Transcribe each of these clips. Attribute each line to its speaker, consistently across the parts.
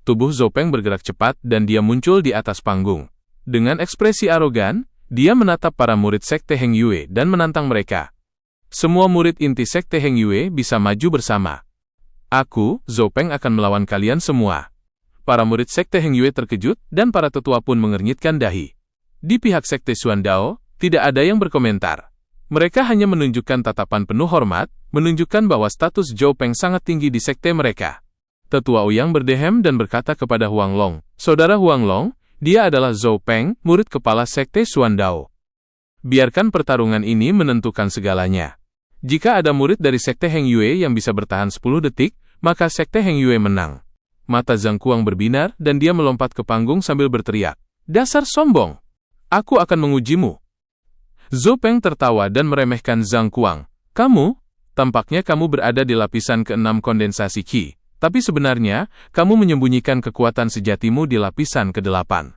Speaker 1: Tubuh Zhou Peng bergerak cepat dan dia muncul di atas panggung. Dengan ekspresi arogan, dia menatap para murid Sekte Heng Yue dan menantang mereka. Semua murid inti Sekte Heng Yue bisa maju bersama. Aku, Zhou Peng akan melawan kalian semua. Para murid Sekte Heng Yue terkejut dan para tetua pun mengernyitkan dahi. Di pihak Sekte Xuan Dao, tidak ada yang berkomentar. Mereka hanya menunjukkan tatapan penuh hormat, menunjukkan bahwa status Zhou Peng sangat tinggi di sekte mereka. Tetua Ouyang berdehem dan berkata kepada Huang Long, "Saudara Huang Long, dia adalah Zhou Peng, murid kepala Sekte Xuan Dao. Biarkan pertarungan ini menentukan segalanya. Jika ada murid dari Sekte Heng Yue yang bisa bertahan 10 detik, maka Sekte Heng Yue menang." Mata Zhang Kuang berbinar dan dia melompat ke panggung sambil berteriak, "Dasar sombong! Aku akan mengujimu." Zhou Peng tertawa dan meremehkan Zhang Kuang. "Kamu? Tampaknya kamu berada di lapisan ke-6 kondensasi Qi. Tapi sebenarnya, kamu menyembunyikan kekuatan sejatimu di lapisan ke-8.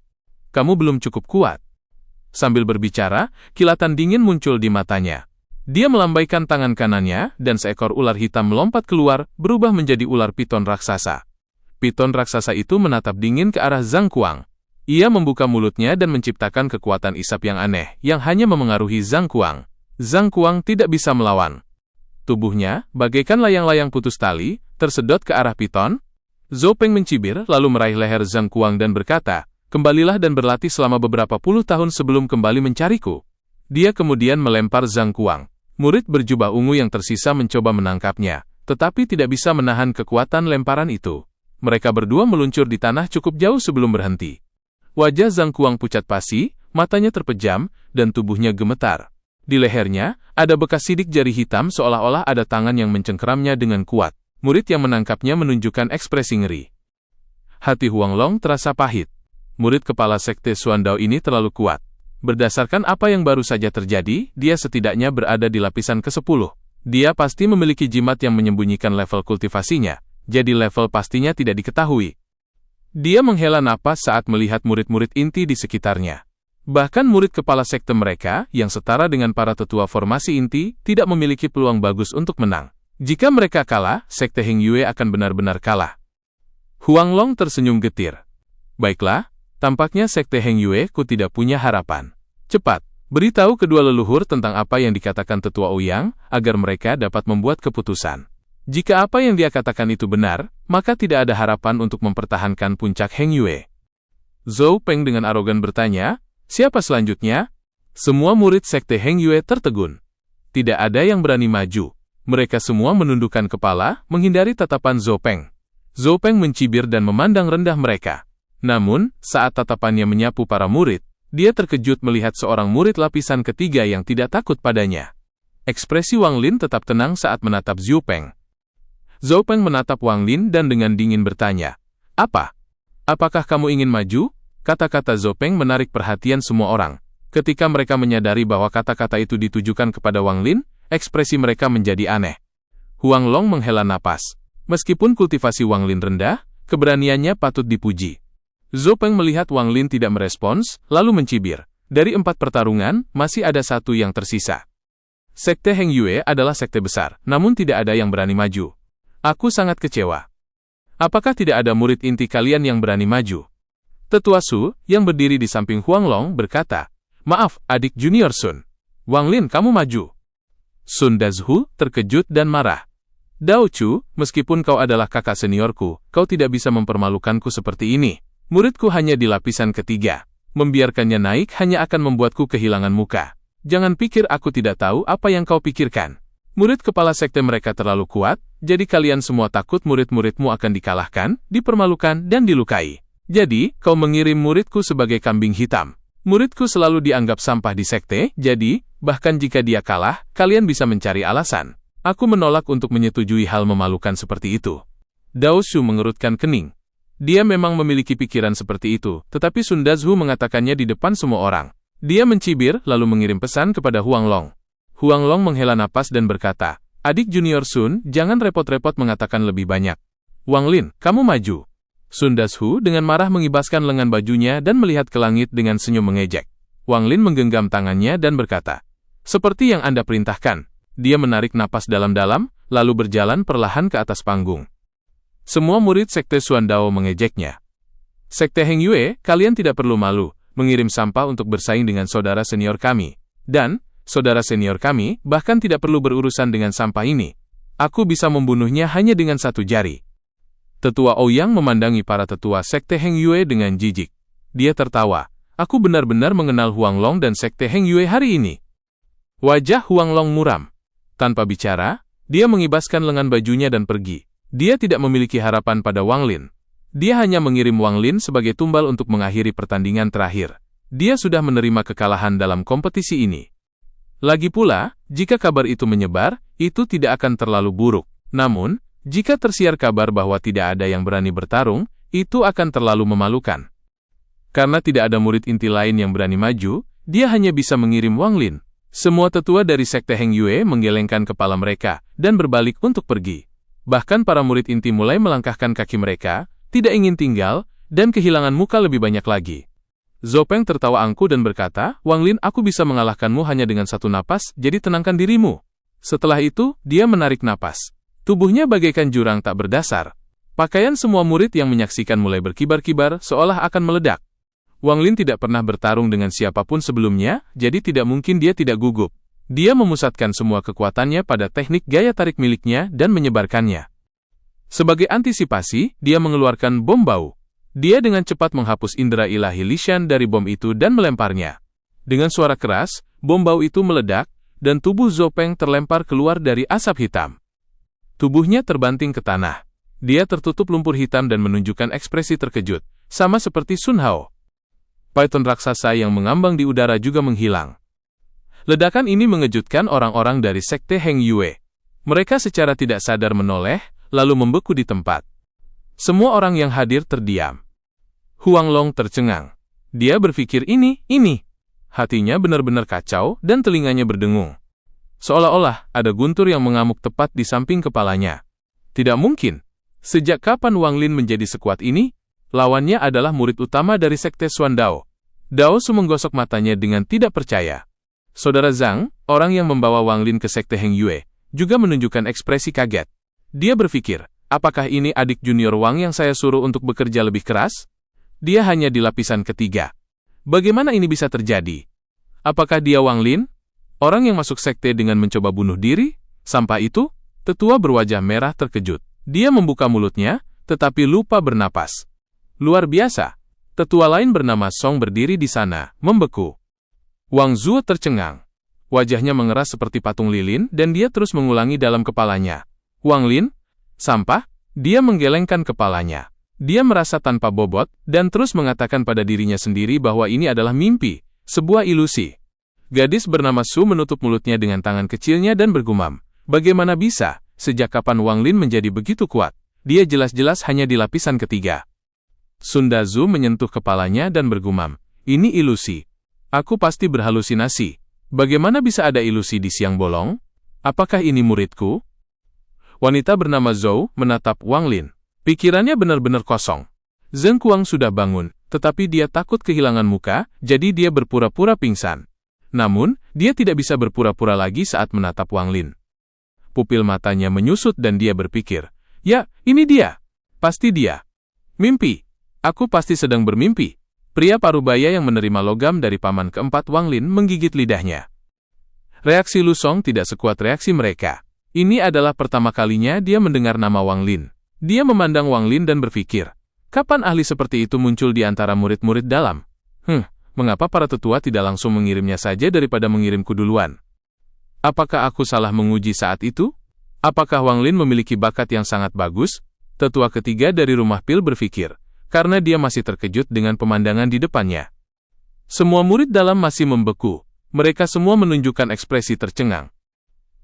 Speaker 1: Kamu belum cukup kuat." Sambil berbicara, kilatan dingin muncul di matanya. Dia melambaikan tangan kanannya, dan seekor ular hitam melompat keluar, berubah menjadi ular piton raksasa. Piton raksasa itu menatap dingin ke arah Zhang Kuang. Ia membuka mulutnya dan menciptakan kekuatan isap yang aneh, yang hanya memengaruhi Zhang Kuang. Zhang Kuang tidak bisa melawan. Tubuhnya, bagaikan layang-layang putus tali, tersedot ke arah piton. Zhou Peng mencibir lalu meraih leher Zhang Kuang dan berkata, "Kembalilah dan berlatih selama beberapa puluh tahun sebelum kembali mencariku." Dia kemudian melempar Zhang Kuang. Murid berjubah ungu yang tersisa mencoba menangkapnya, tetapi tidak bisa menahan kekuatan lemparan itu. Mereka berdua meluncur di tanah cukup jauh sebelum berhenti. Wajah Zhang Kuang pucat pasi, matanya terpejam, dan tubuhnya gemetar. Di lehernya, ada bekas sidik jari hitam seolah-olah ada tangan yang mencengkeramnya dengan kuat. Murid yang menangkapnya menunjukkan ekspresi ngeri. Hati Huang Long terasa pahit. Murid kepala Sekte Xuan Dao ini terlalu kuat. Berdasarkan apa yang baru saja terjadi, dia setidaknya berada di lapisan ke-10. Dia pasti memiliki jimat yang menyembunyikan level kultivasinya, jadi level pastinya tidak diketahui. Dia menghela napas saat melihat murid-murid inti di sekitarnya. Bahkan murid kepala sekte mereka, yang setara dengan para tetua formasi inti, tidak memiliki peluang bagus untuk menang. Jika mereka kalah, Sekte Heng Yue akan benar-benar kalah. Huang Long tersenyum getir. "Baiklah, tampaknya Sekte Heng Yue ku tidak punya harapan. Cepat, beritahu kedua leluhur tentang apa yang dikatakan Tetua Ouyang, agar mereka dapat membuat keputusan. Jika apa yang dia katakan itu benar, maka tidak ada harapan untuk mempertahankan puncak Heng Yue." Zhou Peng dengan arogan bertanya, "Siapa selanjutnya?" Semua murid Sekte Heng Yue tertegun. Tidak ada yang berani maju. Mereka semua menundukkan kepala, menghindari tatapan Zhou Peng. Zhou Peng mencibir dan memandang rendah mereka. Namun, saat tatapannya menyapu para murid, dia terkejut melihat seorang murid lapisan ketiga yang tidak takut padanya. Ekspresi Wang Lin tetap tenang saat menatap Zhou Peng. Zhou Peng menatap Wang Lin dan dengan dingin bertanya, "Apa? Apakah kamu ingin maju?" Kata-kata Zhou Peng menarik perhatian semua orang. Ketika mereka menyadari bahwa kata-kata itu ditujukan kepada Wang Lin, ekspresi mereka menjadi aneh. Huang Long menghela napas. Meskipun kultivasi Wang Lin rendah, keberaniannya patut dipuji. Zhou Peng melihat Wang Lin tidak merespons, lalu mencibir. Dari 4 pertarungan, masih ada 1 yang tersisa. Sekte Heng Yue adalah sekte besar, namun tidak ada yang berani maju. Aku sangat kecewa. Apakah tidak ada murid inti kalian yang berani maju? Tetua Su, yang berdiri di samping Huang Long, berkata, "Maaf, adik junior Sun. Wang Lin, kamu maju." Sun Dazhu terkejut dan marah. "Dao Chu, meskipun kau adalah kakak seniorku, kau tidak bisa mempermalukanku seperti ini. Muridku hanya di lapisan ketiga. Membiarkannya naik hanya akan membuatku kehilangan muka. Jangan pikir aku tidak tahu apa yang kau pikirkan. Murid kepala sekte mereka terlalu kuat, jadi kalian semua takut murid-muridmu akan dikalahkan, dipermalukan, dan dilukai. Jadi, kau mengirim muridku sebagai kambing hitam. Muridku selalu dianggap sampah di sekte, jadi, bahkan jika dia kalah, kalian bisa mencari alasan. Aku menolak untuk menyetujui hal memalukan seperti itu." Dao Shu mengerutkan kening. Dia memang memiliki pikiran seperti itu, tetapi Sun Dazhu mengatakannya di depan semua orang. Dia mencibir, lalu mengirim pesan kepada Huang Long. Huang Long menghela napas dan berkata, "Adik junior Sun, jangan repot-repot mengatakan lebih banyak. Wang Lin, kamu maju." Sun Dazhu dengan marah mengibaskan lengan bajunya dan melihat ke langit dengan senyum mengejek. Wang Lin menggenggam tangannya dan berkata, "Seperti yang Anda perintahkan." Dia menarik napas dalam-dalam, lalu berjalan perlahan ke atas panggung. Semua murid Sekte Xuan Dao mengejeknya. Sekte Heng Yue, kalian tidak perlu malu mengirim sampah untuk bersaing dengan saudara senior kami. Dan, saudara senior kami bahkan tidak perlu berurusan dengan sampah ini. Aku bisa membunuhnya hanya dengan satu jari. Tetua Ouyang memandangi para tetua Sekte Heng Yue dengan jijik. Dia tertawa. Aku benar-benar mengenal Huang Long dan Sekte Heng Yue hari ini. Wajah Huang Long muram. Tanpa bicara, dia mengibaskan lengan bajunya dan pergi. Dia tidak memiliki harapan pada Wang Lin. Dia hanya mengirim Wang Lin sebagai tumbal untuk mengakhiri pertandingan terakhir. Dia sudah menerima kekalahan dalam kompetisi ini. Lagi pula, jika kabar itu menyebar, itu tidak akan terlalu buruk. Namun, jika tersiar kabar bahwa tidak ada yang berani bertarung, itu akan terlalu memalukan. Karena tidak ada murid inti lain yang berani maju, dia hanya bisa mengirim Wang Lin. Semua tetua dari Sekte Heng Yue menggelengkan kepala mereka dan berbalik untuk pergi. Bahkan para murid inti mulai melangkahkan kaki mereka, tidak ingin tinggal, dan kehilangan muka lebih banyak lagi. Zhou Peng tertawa angkuh dan berkata, Wang Lin, aku bisa mengalahkanmu hanya dengan satu napas, jadi tenangkan dirimu. Setelah itu, dia menarik napas. Tubuhnya bagaikan jurang tak berdasar. Pakaian semua murid yang menyaksikan mulai berkibar-kibar, seolah akan meledak. Wang Lin tidak pernah bertarung dengan siapapun sebelumnya, jadi tidak mungkin dia tidak gugup. Dia memusatkan semua kekuatannya pada teknik gaya tarik miliknya dan menyebarkannya. Sebagai antisipasi, dia mengeluarkan bom bau. Dia dengan cepat menghapus indera ilahi Lishan dari bom itu dan melemparnya. Dengan suara keras, bom bau itu meledak, dan tubuh Zhou Peng terlempar keluar dari asap hitam. Tubuhnya terbanting ke tanah. Dia tertutup lumpur hitam dan menunjukkan ekspresi terkejut, sama seperti Sun Hao. Python raksasa yang mengambang di udara juga menghilang. Ledakan ini mengejutkan orang-orang dari Sekte Heng Yue. Mereka secara tidak sadar menoleh, lalu membeku di tempat. Semua orang yang hadir terdiam. Huang Long tercengang. Dia berpikir ini. Hatinya benar-benar kacau dan telinganya berdengung. Seolah-olah ada guntur yang mengamuk tepat di samping kepalanya. Tidak mungkin. Sejak kapan Wang Lin menjadi sekuat ini? Lawannya adalah murid utama dari Sekte Xuan Dao. Dao Su menggosok matanya dengan tidak percaya. Saudara Zhang, orang yang membawa Wang Lin ke Sekte Heng Yue, juga menunjukkan ekspresi kaget. Dia berpikir, apakah ini adik junior Wang yang saya suruh untuk bekerja lebih keras? Dia hanya di lapisan ketiga. Bagaimana ini bisa terjadi? Apakah dia Wang Lin? Orang yang masuk sekte dengan mencoba bunuh diri? Sampah itu? Tetua berwajah merah terkejut. Dia membuka mulutnya, tetapi lupa bernapas. Luar biasa. Tetua lain bernama Song berdiri di sana, membeku. Wang Zuo tercengang. Wajahnya mengeras seperti patung lilin dan dia terus mengulangi dalam kepalanya. Wang Lin? Sampah? Dia menggelengkan kepalanya. Dia merasa tanpa bobot, dan terus mengatakan pada dirinya sendiri bahwa ini adalah mimpi, sebuah ilusi. Gadis bernama Su menutup mulutnya dengan tangan kecilnya dan bergumam. Bagaimana bisa? Sejak kapan Wang Lin menjadi begitu kuat? Dia jelas-jelas hanya di lapisan ketiga. Sun Dazu menyentuh kepalanya dan bergumam. Ini ilusi. Aku pasti berhalusinasi. Bagaimana bisa ada ilusi di siang bolong? Apakah ini muridku? Wanita bernama Zhou menatap Wang Lin. Pikirannya benar-benar kosong. Zheng Kuang sudah bangun, tetapi dia takut kehilangan muka, jadi dia berpura-pura pingsan. Namun, dia tidak bisa berpura-pura lagi saat menatap Wang Lin. Pupil matanya menyusut dan dia berpikir, ya, ini dia. Pasti dia. Mimpi. Aku pasti sedang bermimpi. Pria parubaya yang menerima logam dari paman keempat Wang Lin menggigit lidahnya. Reaksi Lu Song tidak sekuat reaksi mereka. Ini adalah pertama kalinya dia mendengar nama Wang Lin. Dia memandang Wang Lin dan berpikir, kapan ahli seperti itu muncul di antara murid-murid dalam? Mengapa para tetua tidak langsung mengirimnya saja daripada mengirimku duluan? Apakah aku salah menguji saat itu? Apakah Wang Lin memiliki bakat yang sangat bagus? Tetua ketiga dari rumah Pil berpikir, karena dia masih terkejut dengan pemandangan di depannya. Semua murid dalam masih membeku. Mereka semua menunjukkan ekspresi tercengang.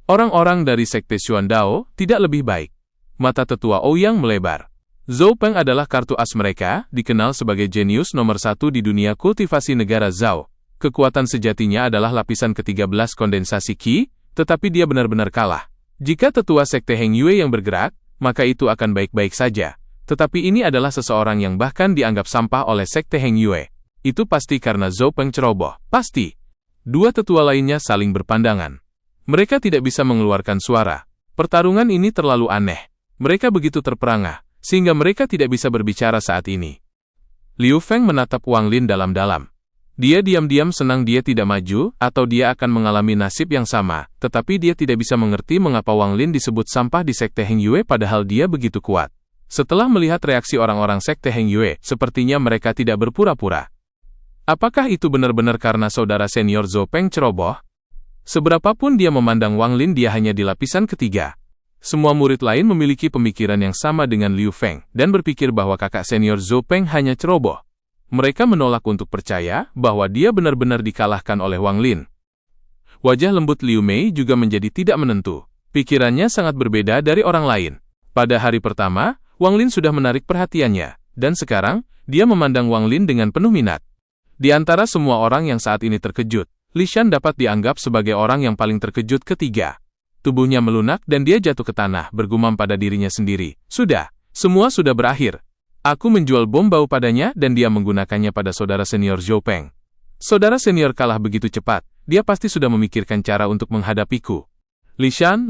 Speaker 1: Orang-orang dari Sekte Xuan Dao tidak lebih baik. Mata tetua Ouyang melebar. Zhou Peng adalah kartu as mereka, dikenal sebagai jenius nomor 1 di dunia kultivasi negara Zhao. Kekuatan sejatinya adalah lapisan ke-13 kondensasi Qi, tetapi dia benar-benar kalah. Jika tetua Sekte Heng Yue yang bergerak, maka itu akan baik-baik saja. Tetapi ini adalah seseorang yang bahkan dianggap sampah oleh Sekte Heng Yue. Itu pasti karena Zhou Peng ceroboh. Pasti. Dua tetua lainnya saling berpandangan. Mereka tidak bisa mengeluarkan suara. Pertarungan ini terlalu aneh. Mereka begitu terperangah, sehingga mereka tidak bisa berbicara saat ini. Liu Feng menatap Wang Lin dalam-dalam. Dia diam-diam senang dia tidak maju, atau dia akan mengalami nasib yang sama, tetapi dia tidak bisa mengerti mengapa Wang Lin disebut sampah di Sekte Heng Yue padahal dia begitu kuat. Setelah melihat reaksi orang-orang Sekte Heng Yue, sepertinya mereka tidak berpura-pura. Apakah itu benar-benar karena saudara senior Zhou Peng ceroboh? Seberapapun dia memandang Wang Lin, dia hanya di lapisan ketiga. Semua murid lain memiliki pemikiran yang sama dengan Liu Feng, dan berpikir bahwa kakak senior Zhou Peng hanya ceroboh. Mereka menolak untuk percaya bahwa dia benar-benar dikalahkan oleh Wang Lin. Wajah lembut Liu Mei juga menjadi tidak menentu. Pikirannya sangat berbeda dari orang lain. Pada hari pertama, Wang Lin sudah menarik perhatiannya, dan sekarang, dia memandang Wang Lin dengan penuh minat. Di antara semua orang yang saat ini terkejut, Li Shan dapat dianggap sebagai orang yang paling terkejut ketiga. Tubuhnya melunak dan dia jatuh ke tanah, bergumam pada dirinya sendiri. Sudah, semua sudah berakhir. Aku menjual bom bau padanya dan dia menggunakannya pada saudara senior Zhou Peng. Saudara senior kalah begitu cepat, dia pasti sudah memikirkan cara untuk menghadapiku. Li Shan,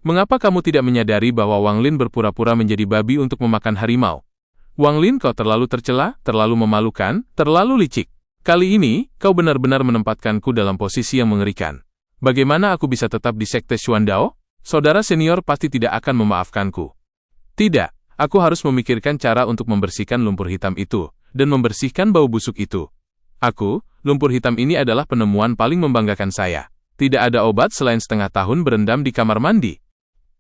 Speaker 1: mengapa kamu tidak menyadari bahwa Wang Lin berpura-pura menjadi babi untuk memakan harimau? Wang Lin, kau terlalu tercela, terlalu memalukan, terlalu licik. Kali ini, kau benar-benar menempatkanku dalam posisi yang mengerikan. Bagaimana aku bisa tetap di Sekte Xuandao? Saudara senior pasti tidak akan memaafkanku. Tidak. Aku harus memikirkan cara untuk membersihkan lumpur hitam itu, dan membersihkan bau busuk itu. Lumpur hitam ini adalah penemuan paling membanggakan saya. Tidak ada obat selain setengah tahun berendam di kamar mandi.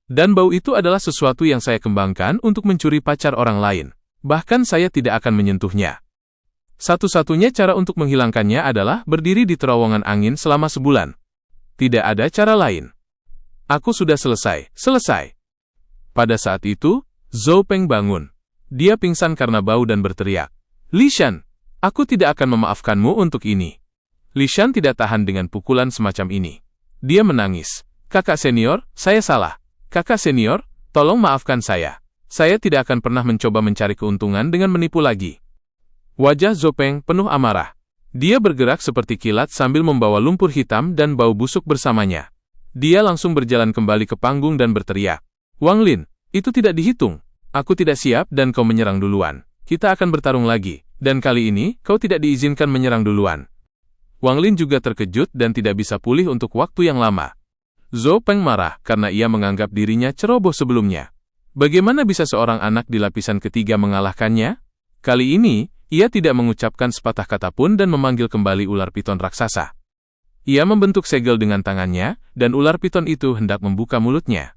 Speaker 1: Dan bau itu adalah sesuatu yang saya kembangkan untuk mencuri pacar orang lain. Bahkan saya tidak akan menyentuhnya. Satu-satunya cara untuk menghilangkannya adalah berdiri di terowongan angin selama sebulan. Tidak ada cara lain. Aku sudah selesai. Pada saat itu, Zhou Peng bangun. Dia pingsan karena bau dan berteriak, Li Shan, aku tidak akan memaafkanmu untuk ini. Li Shan tidak tahan dengan pukulan semacam ini. Dia menangis. Kakak senior, saya salah. Kakak senior, tolong maafkan saya. Saya tidak akan pernah mencoba mencari keuntungan dengan menipu lagi. Wajah Zhou Peng penuh amarah. Dia bergerak seperti kilat sambil membawa lumpur hitam dan bau busuk bersamanya. Dia langsung berjalan kembali ke panggung dan berteriak, Wang Lin, itu tidak dihitung. Aku tidak siap dan kau menyerang duluan. Kita akan bertarung lagi, dan kali ini kau tidak diizinkan menyerang duluan. Wang Lin juga terkejut dan tidak bisa pulih untuk waktu yang lama. Zhou Peng marah karena ia menganggap dirinya ceroboh sebelumnya. Bagaimana bisa seorang anak di lapisan ketiga mengalahkannya? Kali ini, ia tidak mengucapkan sepatah kata pun dan memanggil kembali ular piton raksasa. Ia membentuk segel dengan tangannya, dan ular piton itu hendak membuka mulutnya.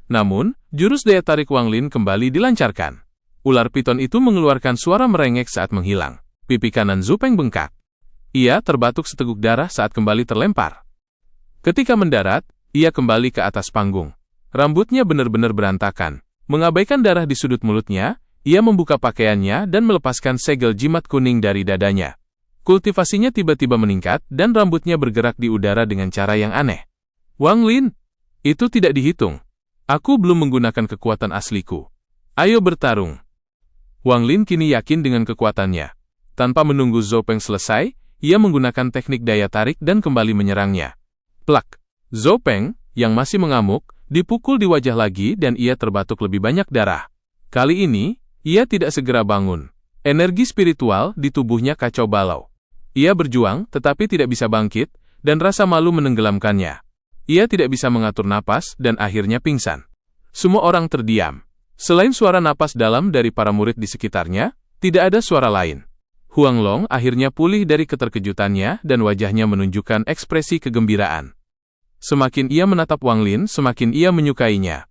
Speaker 1: Namun, jurus daya tarik Wang Lin kembali dilancarkan. Ular piton itu mengeluarkan suara merengek saat menghilang. Pipi kanan Zhou Peng bengkak. Ia terbatuk seteguk darah saat kembali terlempar. Ketika mendarat, ia kembali ke atas panggung. Rambutnya benar-benar berantakan. Mengabaikan darah di sudut mulutnya, ia membuka pakaiannya dan melepaskan segel jimat kuning dari dadanya. Kultivasinya tiba-tiba meningkat dan rambutnya bergerak di udara dengan cara yang aneh. Wang Lin, itu tidak dihitung. Aku belum menggunakan kekuatan asliku. Ayo bertarung. Wang Lin kini yakin dengan kekuatannya. Tanpa menunggu Zhou Peng selesai, ia menggunakan teknik daya tarik dan kembali menyerangnya. Plak. Zhou Peng, yang masih mengamuk, dipukul di wajah lagi dan ia terbatuk lebih banyak darah. Kali ini, ia tidak segera bangun. Energi spiritual di tubuhnya kacau balau. Ia berjuang, tetapi tidak bisa bangkit, dan rasa malu menenggelamkannya. Ia tidak bisa mengatur napas dan akhirnya pingsan. Semua orang terdiam. Selain suara napas dalam dari para murid di sekitarnya, tidak ada suara lain. Huang Long akhirnya pulih dari keterkejutannya dan wajahnya menunjukkan ekspresi kegembiraan. Semakin ia menatap Wang Lin, semakin ia menyukainya.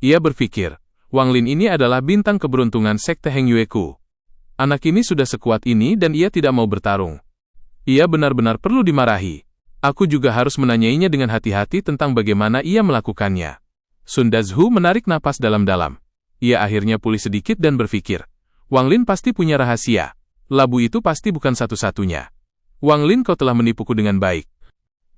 Speaker 1: Ia berpikir, Wang Lin ini adalah bintang keberuntungan Sekte Heng Yue-ku. Anak ini sudah sekuat ini dan ia tidak mau bertarung. Ia benar-benar perlu dimarahi. Aku juga harus menanyainya dengan hati-hati tentang bagaimana ia melakukannya. Sun Dazhu menarik napas dalam-dalam. Ia akhirnya pulih sedikit dan berpikir, Wang Lin pasti punya rahasia. Labu itu pasti bukan satu-satunya. Wang Lin, kau telah menipuku dengan baik.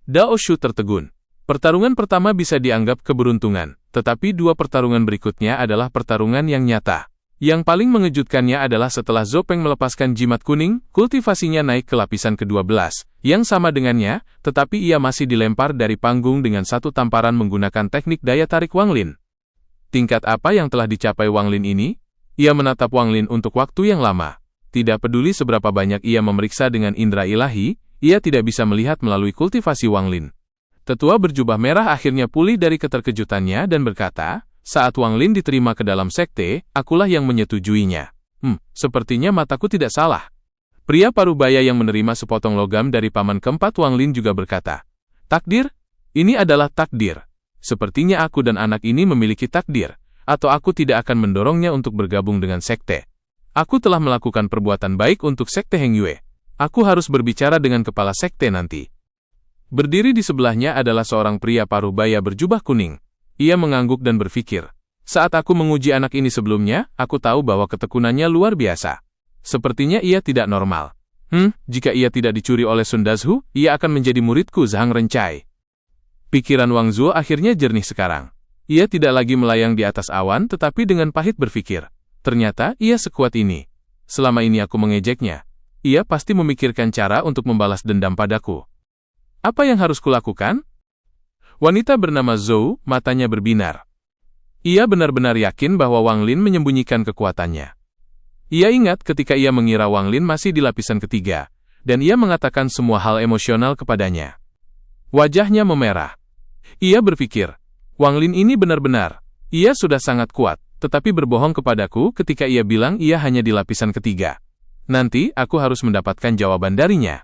Speaker 1: Dao Shu tertegun. Pertarungan pertama bisa dianggap keberuntungan, tetapi dua pertarungan berikutnya adalah pertarungan yang nyata. Yang paling mengejutkannya adalah setelah Zhou Peng melepaskan jimat kuning, kultivasinya naik ke lapisan ke-12, yang sama dengannya, tetapi ia masih dilempar dari panggung dengan satu tamparan menggunakan teknik daya tarik Wang Lin. Tingkat apa yang telah dicapai Wang Lin ini? Ia menatap Wang Lin untuk waktu yang lama. Tidak peduli seberapa banyak ia memeriksa dengan indera ilahi, ia tidak bisa melihat melalui kultivasi Wang Lin. Tetua berjubah merah akhirnya pulih dari keterkejutannya dan berkata, saat Wang Lin diterima ke dalam sekte, akulah yang menyetujuinya. Sepertinya mataku tidak salah. Pria parubaya yang menerima sepotong logam dari paman keempat Wang Lin juga berkata, takdir? Ini adalah takdir. Sepertinya aku dan anak ini memiliki takdir, atau aku tidak akan mendorongnya untuk bergabung dengan sekte. Aku telah melakukan perbuatan baik untuk sekte Heng Yue. Aku harus berbicara dengan kepala sekte nanti. Berdiri di sebelahnya adalah seorang pria parubaya berjubah kuning. Ia mengangguk dan berpikir, saat aku menguji anak ini sebelumnya, aku tahu bahwa ketekunannya luar biasa. Sepertinya ia tidak normal. Jika ia tidak dicuri oleh Sun Dazhu, ia akan menjadi muridku Zhang Rencai. Pikiran Wang Zuo akhirnya jernih sekarang. Ia tidak lagi melayang di atas awan tetapi dengan pahit berpikir, ternyata ia sekuat ini. Selama ini aku mengejeknya. Ia pasti memikirkan cara untuk membalas dendam padaku. Apa yang harus kulakukan? Wanita bernama Zhou, matanya berbinar. Ia benar-benar yakin bahwa Wang Lin menyembunyikan kekuatannya. Ia ingat ketika ia mengira Wang Lin masih di lapisan ketiga, dan ia mengatakan semua hal emosional kepadanya. Wajahnya memerah. Ia berpikir, Wang Lin ini benar-benar. Ia sudah sangat kuat, tetapi berbohong kepadaku ketika ia bilang ia hanya di lapisan ketiga. Nanti aku harus mendapatkan jawaban darinya.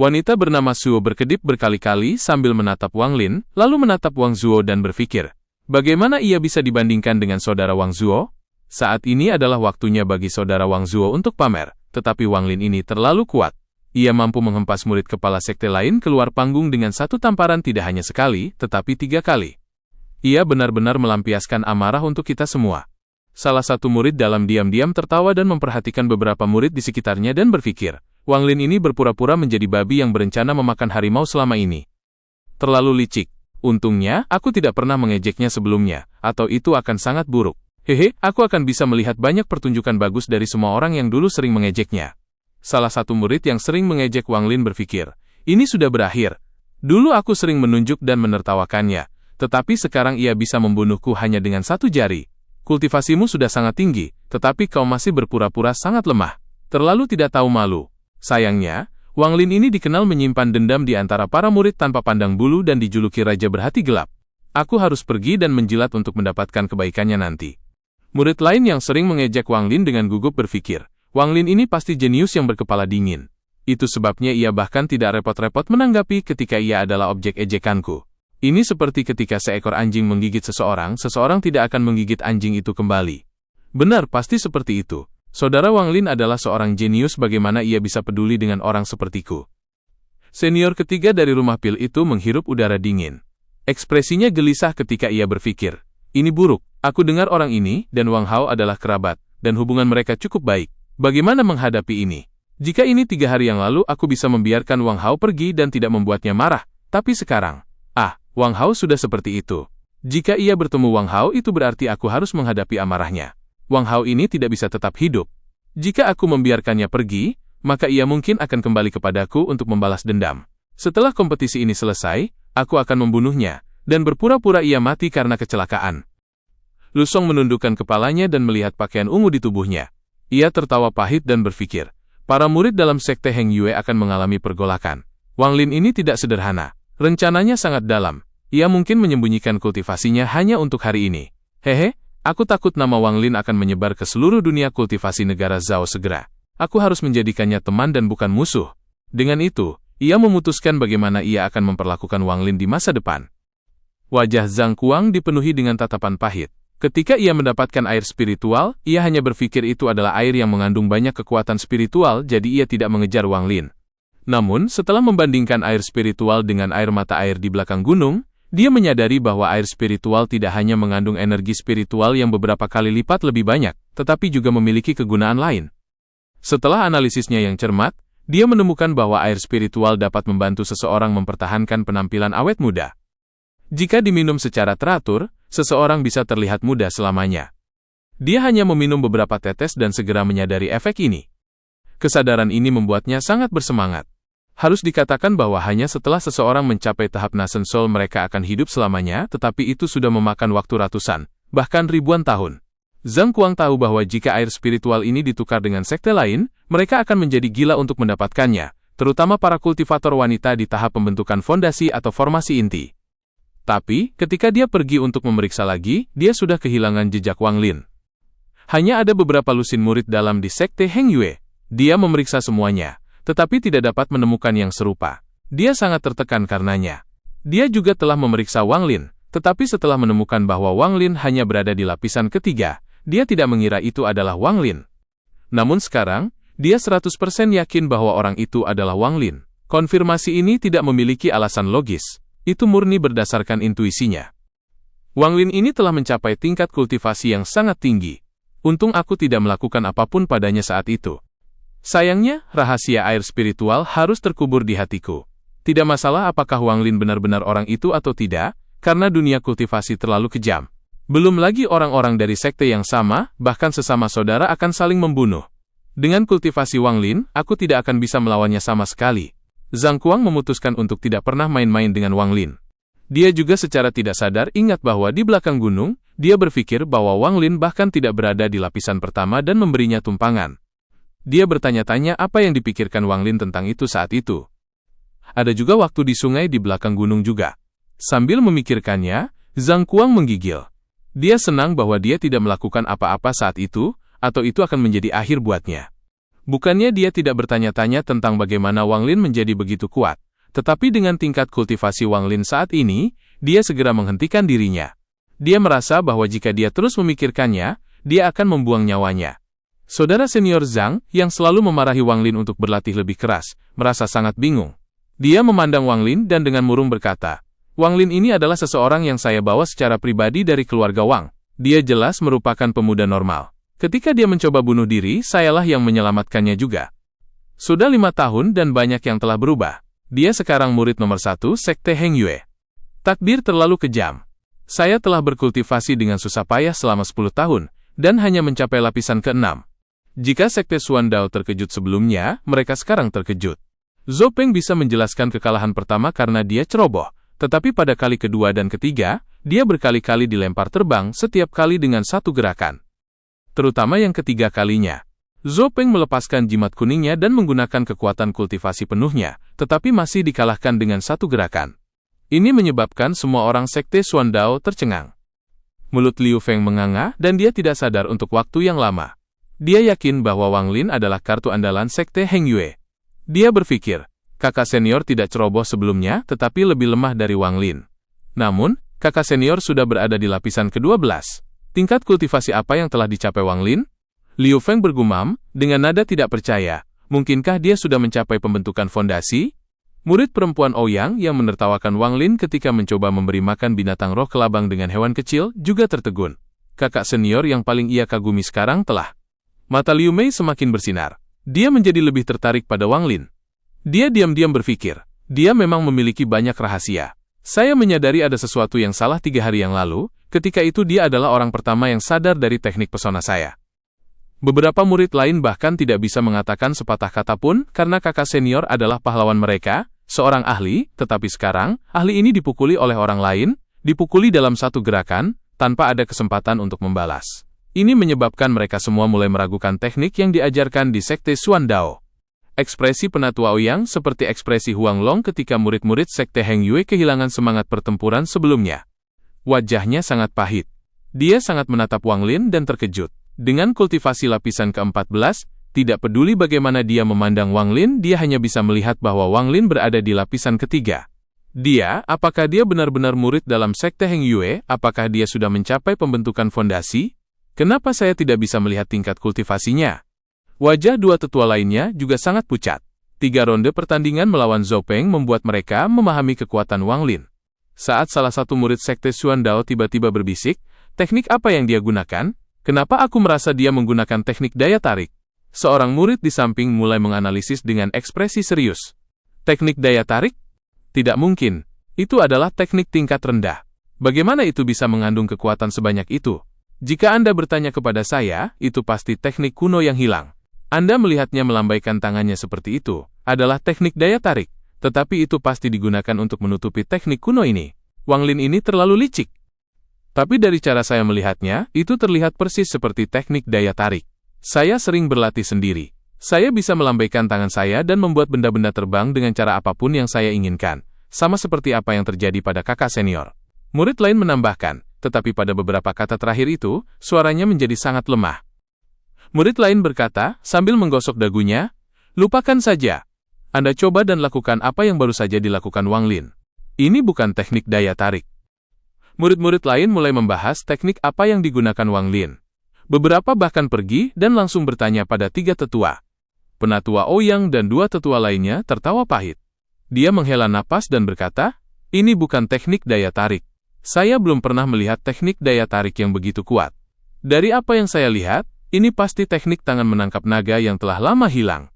Speaker 1: Wanita bernama Suo berkedip berkali-kali sambil menatap Wang Lin, lalu menatap Wang Zuo dan berpikir, bagaimana ia bisa dibandingkan dengan saudara Wang Zuo? Saat ini adalah waktunya bagi saudara Wang Zuo untuk pamer, tetapi Wang Lin ini terlalu kuat. Ia mampu menghempas murid kepala sekte lain keluar panggung dengan satu tamparan tidak hanya sekali, tetapi 3 kali. Ia benar-benar melampiaskan amarah untuk kita semua. Salah satu murid dalam diam-diam tertawa dan memperhatikan beberapa murid di sekitarnya dan berpikir, Wang Lin ini berpura-pura menjadi babi yang berencana memakan harimau selama ini. Terlalu licik. Untungnya, aku tidak pernah mengejeknya sebelumnya, atau itu akan sangat buruk. Aku akan bisa melihat banyak pertunjukan bagus dari semua orang yang dulu sering mengejeknya. Salah satu murid yang sering mengejek Wang Lin berpikir, ini sudah berakhir. Dulu aku sering menunjuk dan menertawakannya, tetapi sekarang ia bisa membunuhku hanya dengan 1 jari. Kultivasimu sudah sangat tinggi, tetapi kau masih berpura-pura sangat lemah. Terlalu tidak tahu malu. Sayangnya, Wang Lin ini dikenal menyimpan dendam di antara para murid tanpa pandang bulu dan dijuluki Raja Berhati Gelap. Aku harus pergi dan menjilat untuk mendapatkan kebaikannya nanti. Murid lain yang sering mengejek Wang Lin dengan gugup berpikir, Wang Lin ini pasti jenius yang berkepala dingin. Itu sebabnya ia bahkan tidak repot-repot menanggapi ketika ia adalah objek ejekanku. Ini seperti ketika seekor anjing menggigit seseorang, seseorang tidak akan menggigit anjing itu kembali. Benar, pasti seperti itu. Saudara Wang Lin adalah seorang jenius, bagaimana ia bisa peduli dengan orang sepertiku. Senior ketiga dari rumah pil itu menghirup udara dingin. Ekspresinya gelisah ketika ia berpikir, ini buruk, aku dengar orang ini dan Wang Hao adalah kerabat, dan hubungan mereka cukup baik. Bagaimana menghadapi ini? Jika ini 3 hari yang lalu aku bisa membiarkan Wang Hao pergi dan tidak membuatnya marah, tapi sekarang, Wang Hao sudah seperti itu. Jika ia bertemu Wang Hao itu berarti aku harus menghadapi amarahnya. Wang Hao ini tidak bisa tetap hidup. Jika aku membiarkannya pergi, maka ia mungkin akan kembali kepadaku untuk membalas dendam. Setelah kompetisi ini selesai, aku akan membunuhnya, dan berpura-pura ia mati karena kecelakaan. Lu Song menundukkan kepalanya dan melihat pakaian ungu di tubuhnya. Ia tertawa pahit dan berpikir, para murid dalam sekte Heng Yue akan mengalami pergolakan. Wang Lin ini tidak sederhana. Rencananya sangat dalam. Ia mungkin menyembunyikan kultivasinya hanya untuk hari ini. Aku takut nama Wang Lin akan menyebar ke seluruh dunia kultivasi negara Zhao segera. Aku harus menjadikannya teman dan bukan musuh. Dengan itu, ia memutuskan bagaimana ia akan memperlakukan Wang Lin di masa depan. Wajah Zhang Kuang dipenuhi dengan tatapan pahit. Ketika ia mendapatkan air spiritual, ia hanya berpikir itu adalah air yang mengandung banyak kekuatan spiritual, jadi ia tidak mengejar Wang Lin. Namun, setelah membandingkan air spiritual dengan air mata air di belakang gunung, dia menyadari bahwa air spiritual tidak hanya mengandung energi spiritual yang beberapa kali lipat lebih banyak, tetapi juga memiliki kegunaan lain. Setelah analisisnya yang cermat, dia menemukan bahwa air spiritual dapat membantu seseorang mempertahankan penampilan awet muda. Jika diminum secara teratur, seseorang bisa terlihat muda selamanya. Dia hanya meminum beberapa tetes dan segera menyadari efek ini. Kesadaran ini membuatnya sangat bersemangat. Harus dikatakan bahwa hanya setelah seseorang mencapai tahap Nasen Soul mereka akan hidup selamanya, tetapi itu sudah memakan waktu ratusan, bahkan ribuan tahun. Zhang Kuang tahu bahwa jika air spiritual ini ditukar dengan sekte lain, mereka akan menjadi gila untuk mendapatkannya, terutama para kultivator wanita di tahap pembentukan fondasi atau formasi inti. Tapi, ketika dia pergi untuk memeriksa lagi, dia sudah kehilangan jejak Wang Lin. Hanya ada beberapa lusin murid dalam di sekte Heng Yue. Dia memeriksa semuanya, tetapi tidak dapat menemukan yang serupa. Dia sangat tertekan karenanya. Dia juga telah memeriksa Wang Lin, tetapi setelah menemukan bahwa Wang Lin hanya berada di lapisan ketiga, dia tidak mengira itu adalah Wang Lin. Namun sekarang, dia 100% yakin bahwa orang itu adalah Wang Lin. Konfirmasi ini tidak memiliki alasan logis. Itu murni berdasarkan intuisinya. Wang Lin ini telah mencapai tingkat kultivasi yang sangat tinggi. Untung aku tidak melakukan apapun padanya saat itu. Sayangnya, rahasia air spiritual harus terkubur di hatiku. Tidak masalah apakah Wang Lin benar-benar orang itu atau tidak, karena dunia kultivasi terlalu kejam. Belum lagi orang-orang dari sekte yang sama, bahkan sesama saudara akan saling membunuh. Dengan kultivasi Wang Lin, aku tidak akan bisa melawannya sama sekali. Zhang Kuang memutuskan untuk tidak pernah main-main dengan Wang Lin. Dia juga secara tidak sadar ingat bahwa di belakang gunung, dia berpikir bahwa Wang Lin bahkan tidak berada di lapisan pertama dan memberinya tumpangan. Dia bertanya-tanya apa yang dipikirkan Wang Lin tentang itu saat itu. Ada juga waktu di sungai di belakang gunung juga. Sambil memikirkannya, Zhang Kuang menggigil. Dia senang bahwa dia tidak melakukan apa-apa saat itu, atau itu akan menjadi akhir buatnya. Bukannya dia tidak bertanya-tanya tentang bagaimana Wang Lin menjadi begitu kuat, tetapi dengan tingkat kultivasi Wang Lin saat ini, dia segera menghentikan dirinya. Dia merasa bahwa jika dia terus memikirkannya, dia akan membuang nyawanya. Saudara senior Zhang, yang selalu memarahi Wang Lin untuk berlatih lebih keras, merasa sangat bingung. Dia memandang Wang Lin dan dengan murung berkata, Wang Lin ini adalah seseorang yang saya bawa secara pribadi dari keluarga Wang. Dia jelas merupakan pemuda normal. Ketika dia mencoba bunuh diri, sayalah yang menyelamatkannya juga. Sudah 5 tahun dan banyak yang telah berubah. Dia sekarang murid nomor 1 sekte Heng Yue. Takdir terlalu kejam. Saya telah berkultivasi dengan susah payah selama 10 tahun, dan hanya mencapai lapisan ke-6. Jika sekte Xuan Dao terkejut sebelumnya, mereka sekarang terkejut. Zhou Peng bisa menjelaskan kekalahan pertama karena dia ceroboh, tetapi pada kali kedua dan ketiga, dia berkali-kali dilempar terbang setiap kali dengan satu gerakan. Terutama yang ketiga kalinya. Zhou Peng melepaskan jimat kuningnya dan menggunakan kekuatan kultivasi penuhnya, tetapi masih dikalahkan dengan satu gerakan. Ini menyebabkan semua orang sekte Xuan Dao tercengang. Mulut Liu Feng menganga dan dia tidak sadar untuk waktu yang lama. Dia yakin bahwa Wang Lin adalah kartu andalan sekte Heng Yue. Dia berpikir, kakak senior tidak ceroboh sebelumnya tetapi lebih lemah dari Wang Lin. Namun, kakak senior sudah berada di lapisan ke-12. Tingkat kultivasi apa yang telah dicapai Wang Lin? Liu Feng bergumam, dengan nada tidak percaya. Mungkinkah dia sudah mencapai pembentukan fondasi? Murid perempuan Ouyang yang menertawakan Wang Lin ketika mencoba memberi makan binatang roh kelabang dengan hewan kecil juga tertegun. Kakak senior yang paling ia kagumi sekarang telah. Mata Liu Mei semakin bersinar. Dia menjadi lebih tertarik pada Wang Lin. Dia diam-diam berpikir, dia memang memiliki banyak rahasia. Saya menyadari ada sesuatu yang salah 3 hari yang lalu, ketika itu dia adalah orang pertama yang sadar dari teknik pesona saya. Beberapa murid lain bahkan tidak bisa mengatakan sepatah kata pun karena kakak senior adalah pahlawan mereka, seorang ahli, tetapi sekarang, ahli ini dipukuli oleh orang lain, dipukuli dalam satu gerakan, tanpa ada kesempatan untuk membalas. Ini menyebabkan mereka semua mulai meragukan teknik yang diajarkan di sekte Xuan Dao. Ekspresi penatua Ouyang seperti ekspresi Huang Long ketika murid-murid sekte Heng Yue kehilangan semangat pertempuran sebelumnya. Wajahnya sangat pahit. Dia sangat menatap Wang Lin dan terkejut. Dengan kultivasi lapisan ke-14, tidak peduli bagaimana dia memandang Wang Lin, dia hanya bisa melihat bahwa Wang Lin berada di lapisan ketiga. Dia, apakah dia benar-benar murid dalam sekte Heng Yue? Apakah dia sudah mencapai pembentukan fondasi? Kenapa saya tidak bisa melihat tingkat kultivasinya? Wajah dua tetua lainnya juga sangat pucat. 3 ronde pertandingan melawan Zhou Peng membuat mereka memahami kekuatan Wang Lin. Saat salah satu murid sekte Xuan Dao tiba-tiba berbisik, teknik apa yang dia gunakan? Kenapa aku merasa dia menggunakan teknik daya tarik? Seorang murid di samping mulai menganalisis dengan ekspresi serius. Teknik daya tarik? Tidak mungkin. Itu adalah teknik tingkat rendah. Bagaimana itu bisa mengandung kekuatan sebanyak itu? Jika Anda bertanya kepada saya, itu pasti teknik kuno yang hilang. Anda melihatnya melambaikan tangannya seperti itu, adalah teknik daya tarik, tetapi itu pasti digunakan untuk menutupi teknik kuno ini. Wang Lin ini terlalu licik. Tapi dari cara saya melihatnya, itu terlihat persis seperti teknik daya tarik. Saya sering berlatih sendiri. Saya bisa melambaikan tangan saya dan membuat benda-benda terbang dengan cara apapun yang saya inginkan. Sama seperti apa yang terjadi pada kakak senior. Murid lain menambahkan, tetapi pada beberapa kata terakhir itu, suaranya menjadi sangat lemah. Murid lain berkata, sambil menggosok dagunya, lupakan saja. Anda coba dan lakukan apa yang baru saja dilakukan Wang Lin. Ini bukan teknik daya tarik. Murid-murid lain mulai membahas teknik apa yang digunakan Wang Lin. Beberapa bahkan pergi dan langsung bertanya pada 3 tetua. Penatua Ouyang dan 2 tetua lainnya tertawa pahit. Dia menghela napas dan berkata, ini bukan teknik daya tarik. Saya belum pernah melihat teknik daya tarik yang begitu kuat. Dari apa yang saya lihat, ini pasti teknik tangan menangkap naga yang telah lama hilang.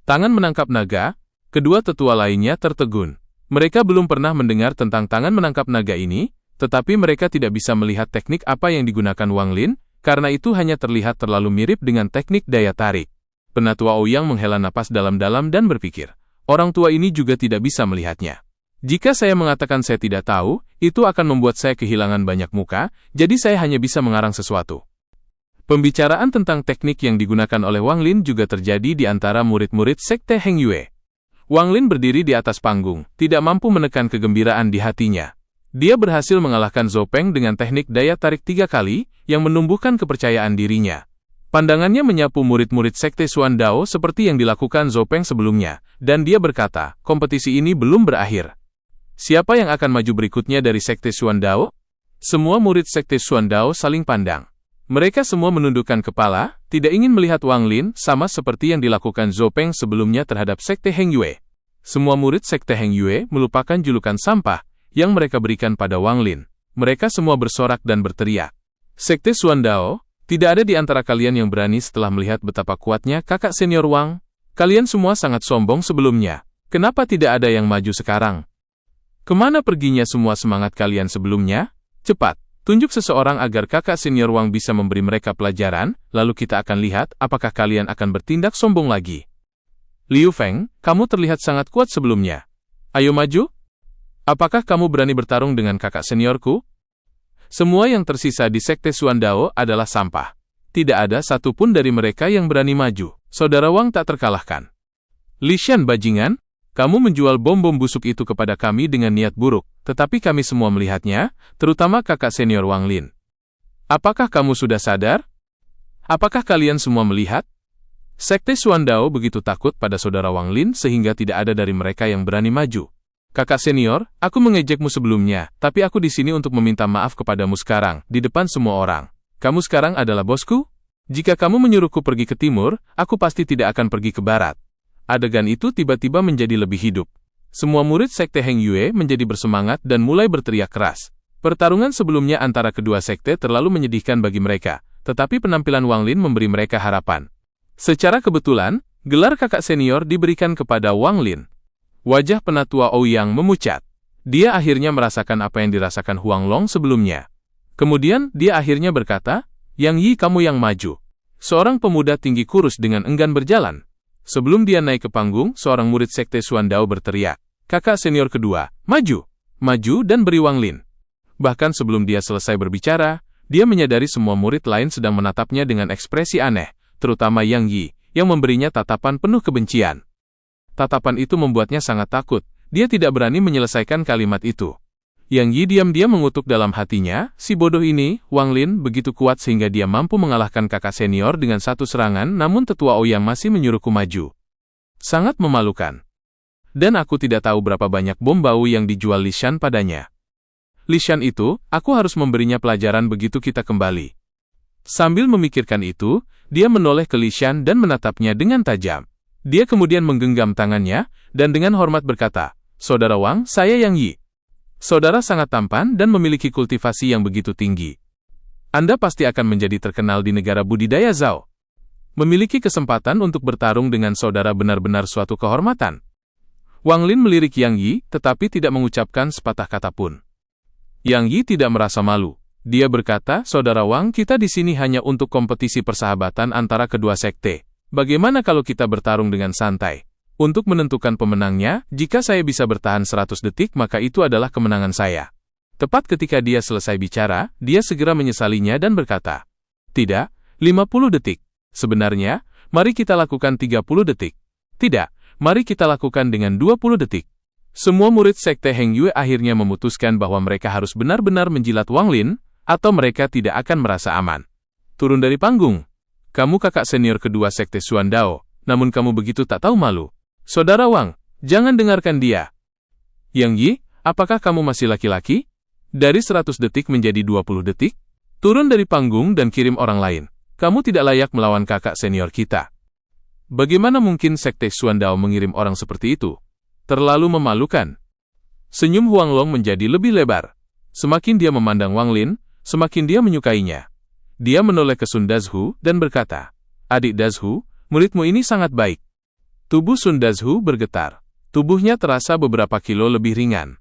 Speaker 1: Tangan menangkap naga, kedua tetua lainnya tertegun. Mereka belum pernah mendengar tentang tangan menangkap naga ini, tetapi mereka tidak bisa melihat teknik apa yang digunakan Wang Lin, karena itu hanya terlihat terlalu mirip dengan teknik daya tarik. Penatua Ouyang menghela napas dalam-dalam dan berpikir, orang tua ini juga tidak bisa melihatnya. Jika saya mengatakan saya tidak tahu, itu akan membuat saya kehilangan banyak muka, jadi saya hanya bisa mengarang sesuatu. Pembicaraan tentang teknik yang digunakan oleh Wang Lin juga terjadi di antara murid-murid Sekte Heng Yue. Wang Lin berdiri di atas panggung, tidak mampu menekan kegembiraan di hatinya. Dia berhasil mengalahkan Zhou Peng dengan teknik daya tarik 3 kali, yang menumbuhkan kepercayaan dirinya. Pandangannya menyapu murid-murid Sekte Xuan Dao seperti yang dilakukan Zhou Peng sebelumnya, dan dia berkata, kompetisi ini belum berakhir. Siapa yang akan maju berikutnya dari Sekte Xuan Dao? Semua murid Sekte Xuan Dao saling pandang. Mereka semua menundukkan kepala, tidak ingin melihat Wang Lin, sama seperti yang dilakukan Zhou Peng sebelumnya terhadap Sekte Heng Yue. Semua murid Sekte Heng Yue melupakan julukan sampah yang mereka berikan pada Wang Lin. Mereka semua bersorak dan berteriak. Sekte Xuan Dao, tidak ada di antara kalian yang berani setelah melihat betapa kuatnya kakak senior Wang. Kalian semua sangat sombong sebelumnya. Kenapa tidak ada yang maju sekarang? Kemana perginya semua semangat kalian sebelumnya? Cepat! Tunjuk seseorang agar kakak senior Wang bisa memberi mereka pelajaran, lalu kita akan lihat apakah kalian akan bertindak sombong lagi. Liu Feng, kamu terlihat sangat kuat sebelumnya. Ayo maju. Apakah kamu berani bertarung dengan kakak seniorku? Semua yang tersisa di Sekte Xuan Dao adalah sampah. Tidak ada satupun dari mereka yang berani maju. Saudara Wang tak terkalahkan. Li Shan bajingan, kamu menjual bom-bom busuk itu kepada kami dengan niat buruk, tetapi kami semua melihatnya, terutama kakak senior Wang Lin. Apakah kamu sudah sadar? Apakah kalian semua melihat? Sekte Xuan Dao begitu takut pada saudara Wang Lin sehingga tidak ada dari mereka yang berani maju. Kakak senior, aku mengejekmu sebelumnya, tapi aku di sini untuk meminta maaf kepadamu sekarang, di depan semua orang. Kamu sekarang adalah bosku? Jika kamu menyuruhku pergi ke timur, aku pasti tidak akan pergi ke barat. Adegan itu tiba-tiba menjadi lebih hidup. Semua murid Sekte Heng Yue menjadi bersemangat dan mulai berteriak keras. Pertarungan sebelumnya antara kedua sekte terlalu menyedihkan bagi mereka, tetapi penampilan Wang Lin memberi mereka harapan. Secara kebetulan, gelar kakak senior diberikan kepada Wang Lin. Wajah penatua Ouyang memucat. Dia akhirnya merasakan apa yang dirasakan Huang Long sebelumnya. Kemudian, dia akhirnya berkata, Yang Yi kamu yang maju. Seorang pemuda tinggi kurus dengan enggan berjalan. Sebelum dia naik ke panggung, seorang murid Sekte Xuan Dao berteriak, kakak senior kedua, maju! Maju dan beri Wang Lin. Bahkan sebelum dia selesai berbicara, dia menyadari semua murid lain sedang menatapnya dengan ekspresi aneh, terutama Yang Yi, yang memberinya tatapan penuh kebencian. Tatapan itu membuatnya sangat takut, dia tidak berani menyelesaikan kalimat itu. Yang Yi diam-diam mengutuk dalam hatinya, si bodoh ini, Wang Lin, begitu kuat sehingga dia mampu mengalahkan kakak senior dengan satu serangan, namun tetua Ouyang masih menyuruhku maju. Sangat memalukan. Dan aku tidak tahu berapa banyak bom bau yang dijual Li Shan padanya. Li Shan itu, aku harus memberinya pelajaran begitu kita kembali. Sambil memikirkan itu, dia menoleh ke Li Shan dan menatapnya dengan tajam. Dia kemudian menggenggam tangannya, dan dengan hormat berkata, Saudara Wang, saya Yang Yi. Saudara sangat tampan dan memiliki kultivasi yang begitu tinggi. Anda pasti akan menjadi terkenal di negara budidaya Zhao. Memiliki kesempatan untuk bertarung dengan saudara benar-benar suatu kehormatan. Wang Lin melirik Yang Yi, tetapi tidak mengucapkan sepatah kata pun. Yang Yi tidak merasa malu. Dia berkata, Saudara Wang, kita di sini hanya untuk kompetisi persahabatan antara kedua sekte. Bagaimana kalau kita bertarung dengan santai? Untuk menentukan pemenangnya, jika saya bisa bertahan 100 detik maka itu adalah kemenangan saya. Tepat ketika dia selesai bicara, dia segera menyesalinya dan berkata, "Tidak, 50 detik. Sebenarnya, mari kita lakukan 30 detik. Tidak, mari kita lakukan dengan 20 detik." Semua murid Sekte Heng Yue akhirnya memutuskan bahwa mereka harus benar-benar menjilat Wang Lin, atau mereka tidak akan merasa aman. "Turun dari panggung. Kamu kakak senior kedua Sekte Xuan Dao, namun kamu begitu tak tahu malu. Saudara Wang, jangan dengarkan dia." "Yang Yi, apakah kamu masih laki-laki? Dari 100 detik menjadi 20 detik? Turun dari panggung dan kirim orang lain. Kamu tidak layak melawan kakak senior kita." "Bagaimana mungkin Sekte Xuan Dao mengirim orang seperti itu? Terlalu memalukan." Senyum Huang Long menjadi lebih lebar. Semakin dia memandang Wang Lin, semakin dia menyukainya. Dia menoleh ke Sun Dazhu dan berkata, "Adik Dazhu, muridmu ini sangat baik." Tubuh Sun Dazhu bergetar. Tubuhnya terasa beberapa kilo lebih ringan.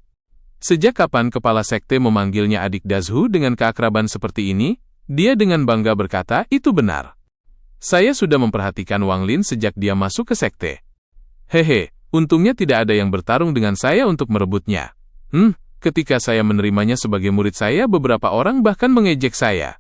Speaker 1: Sejak kapan kepala sekte memanggilnya adik Dazhu dengan keakraban seperti ini? Dia dengan bangga berkata, "Itu benar. Saya sudah memperhatikan Wang Lin sejak dia masuk ke sekte. Hehe, untungnya tidak ada yang bertarung dengan saya untuk merebutnya. Ketika saya menerimanya sebagai murid saya, beberapa orang bahkan mengejek saya."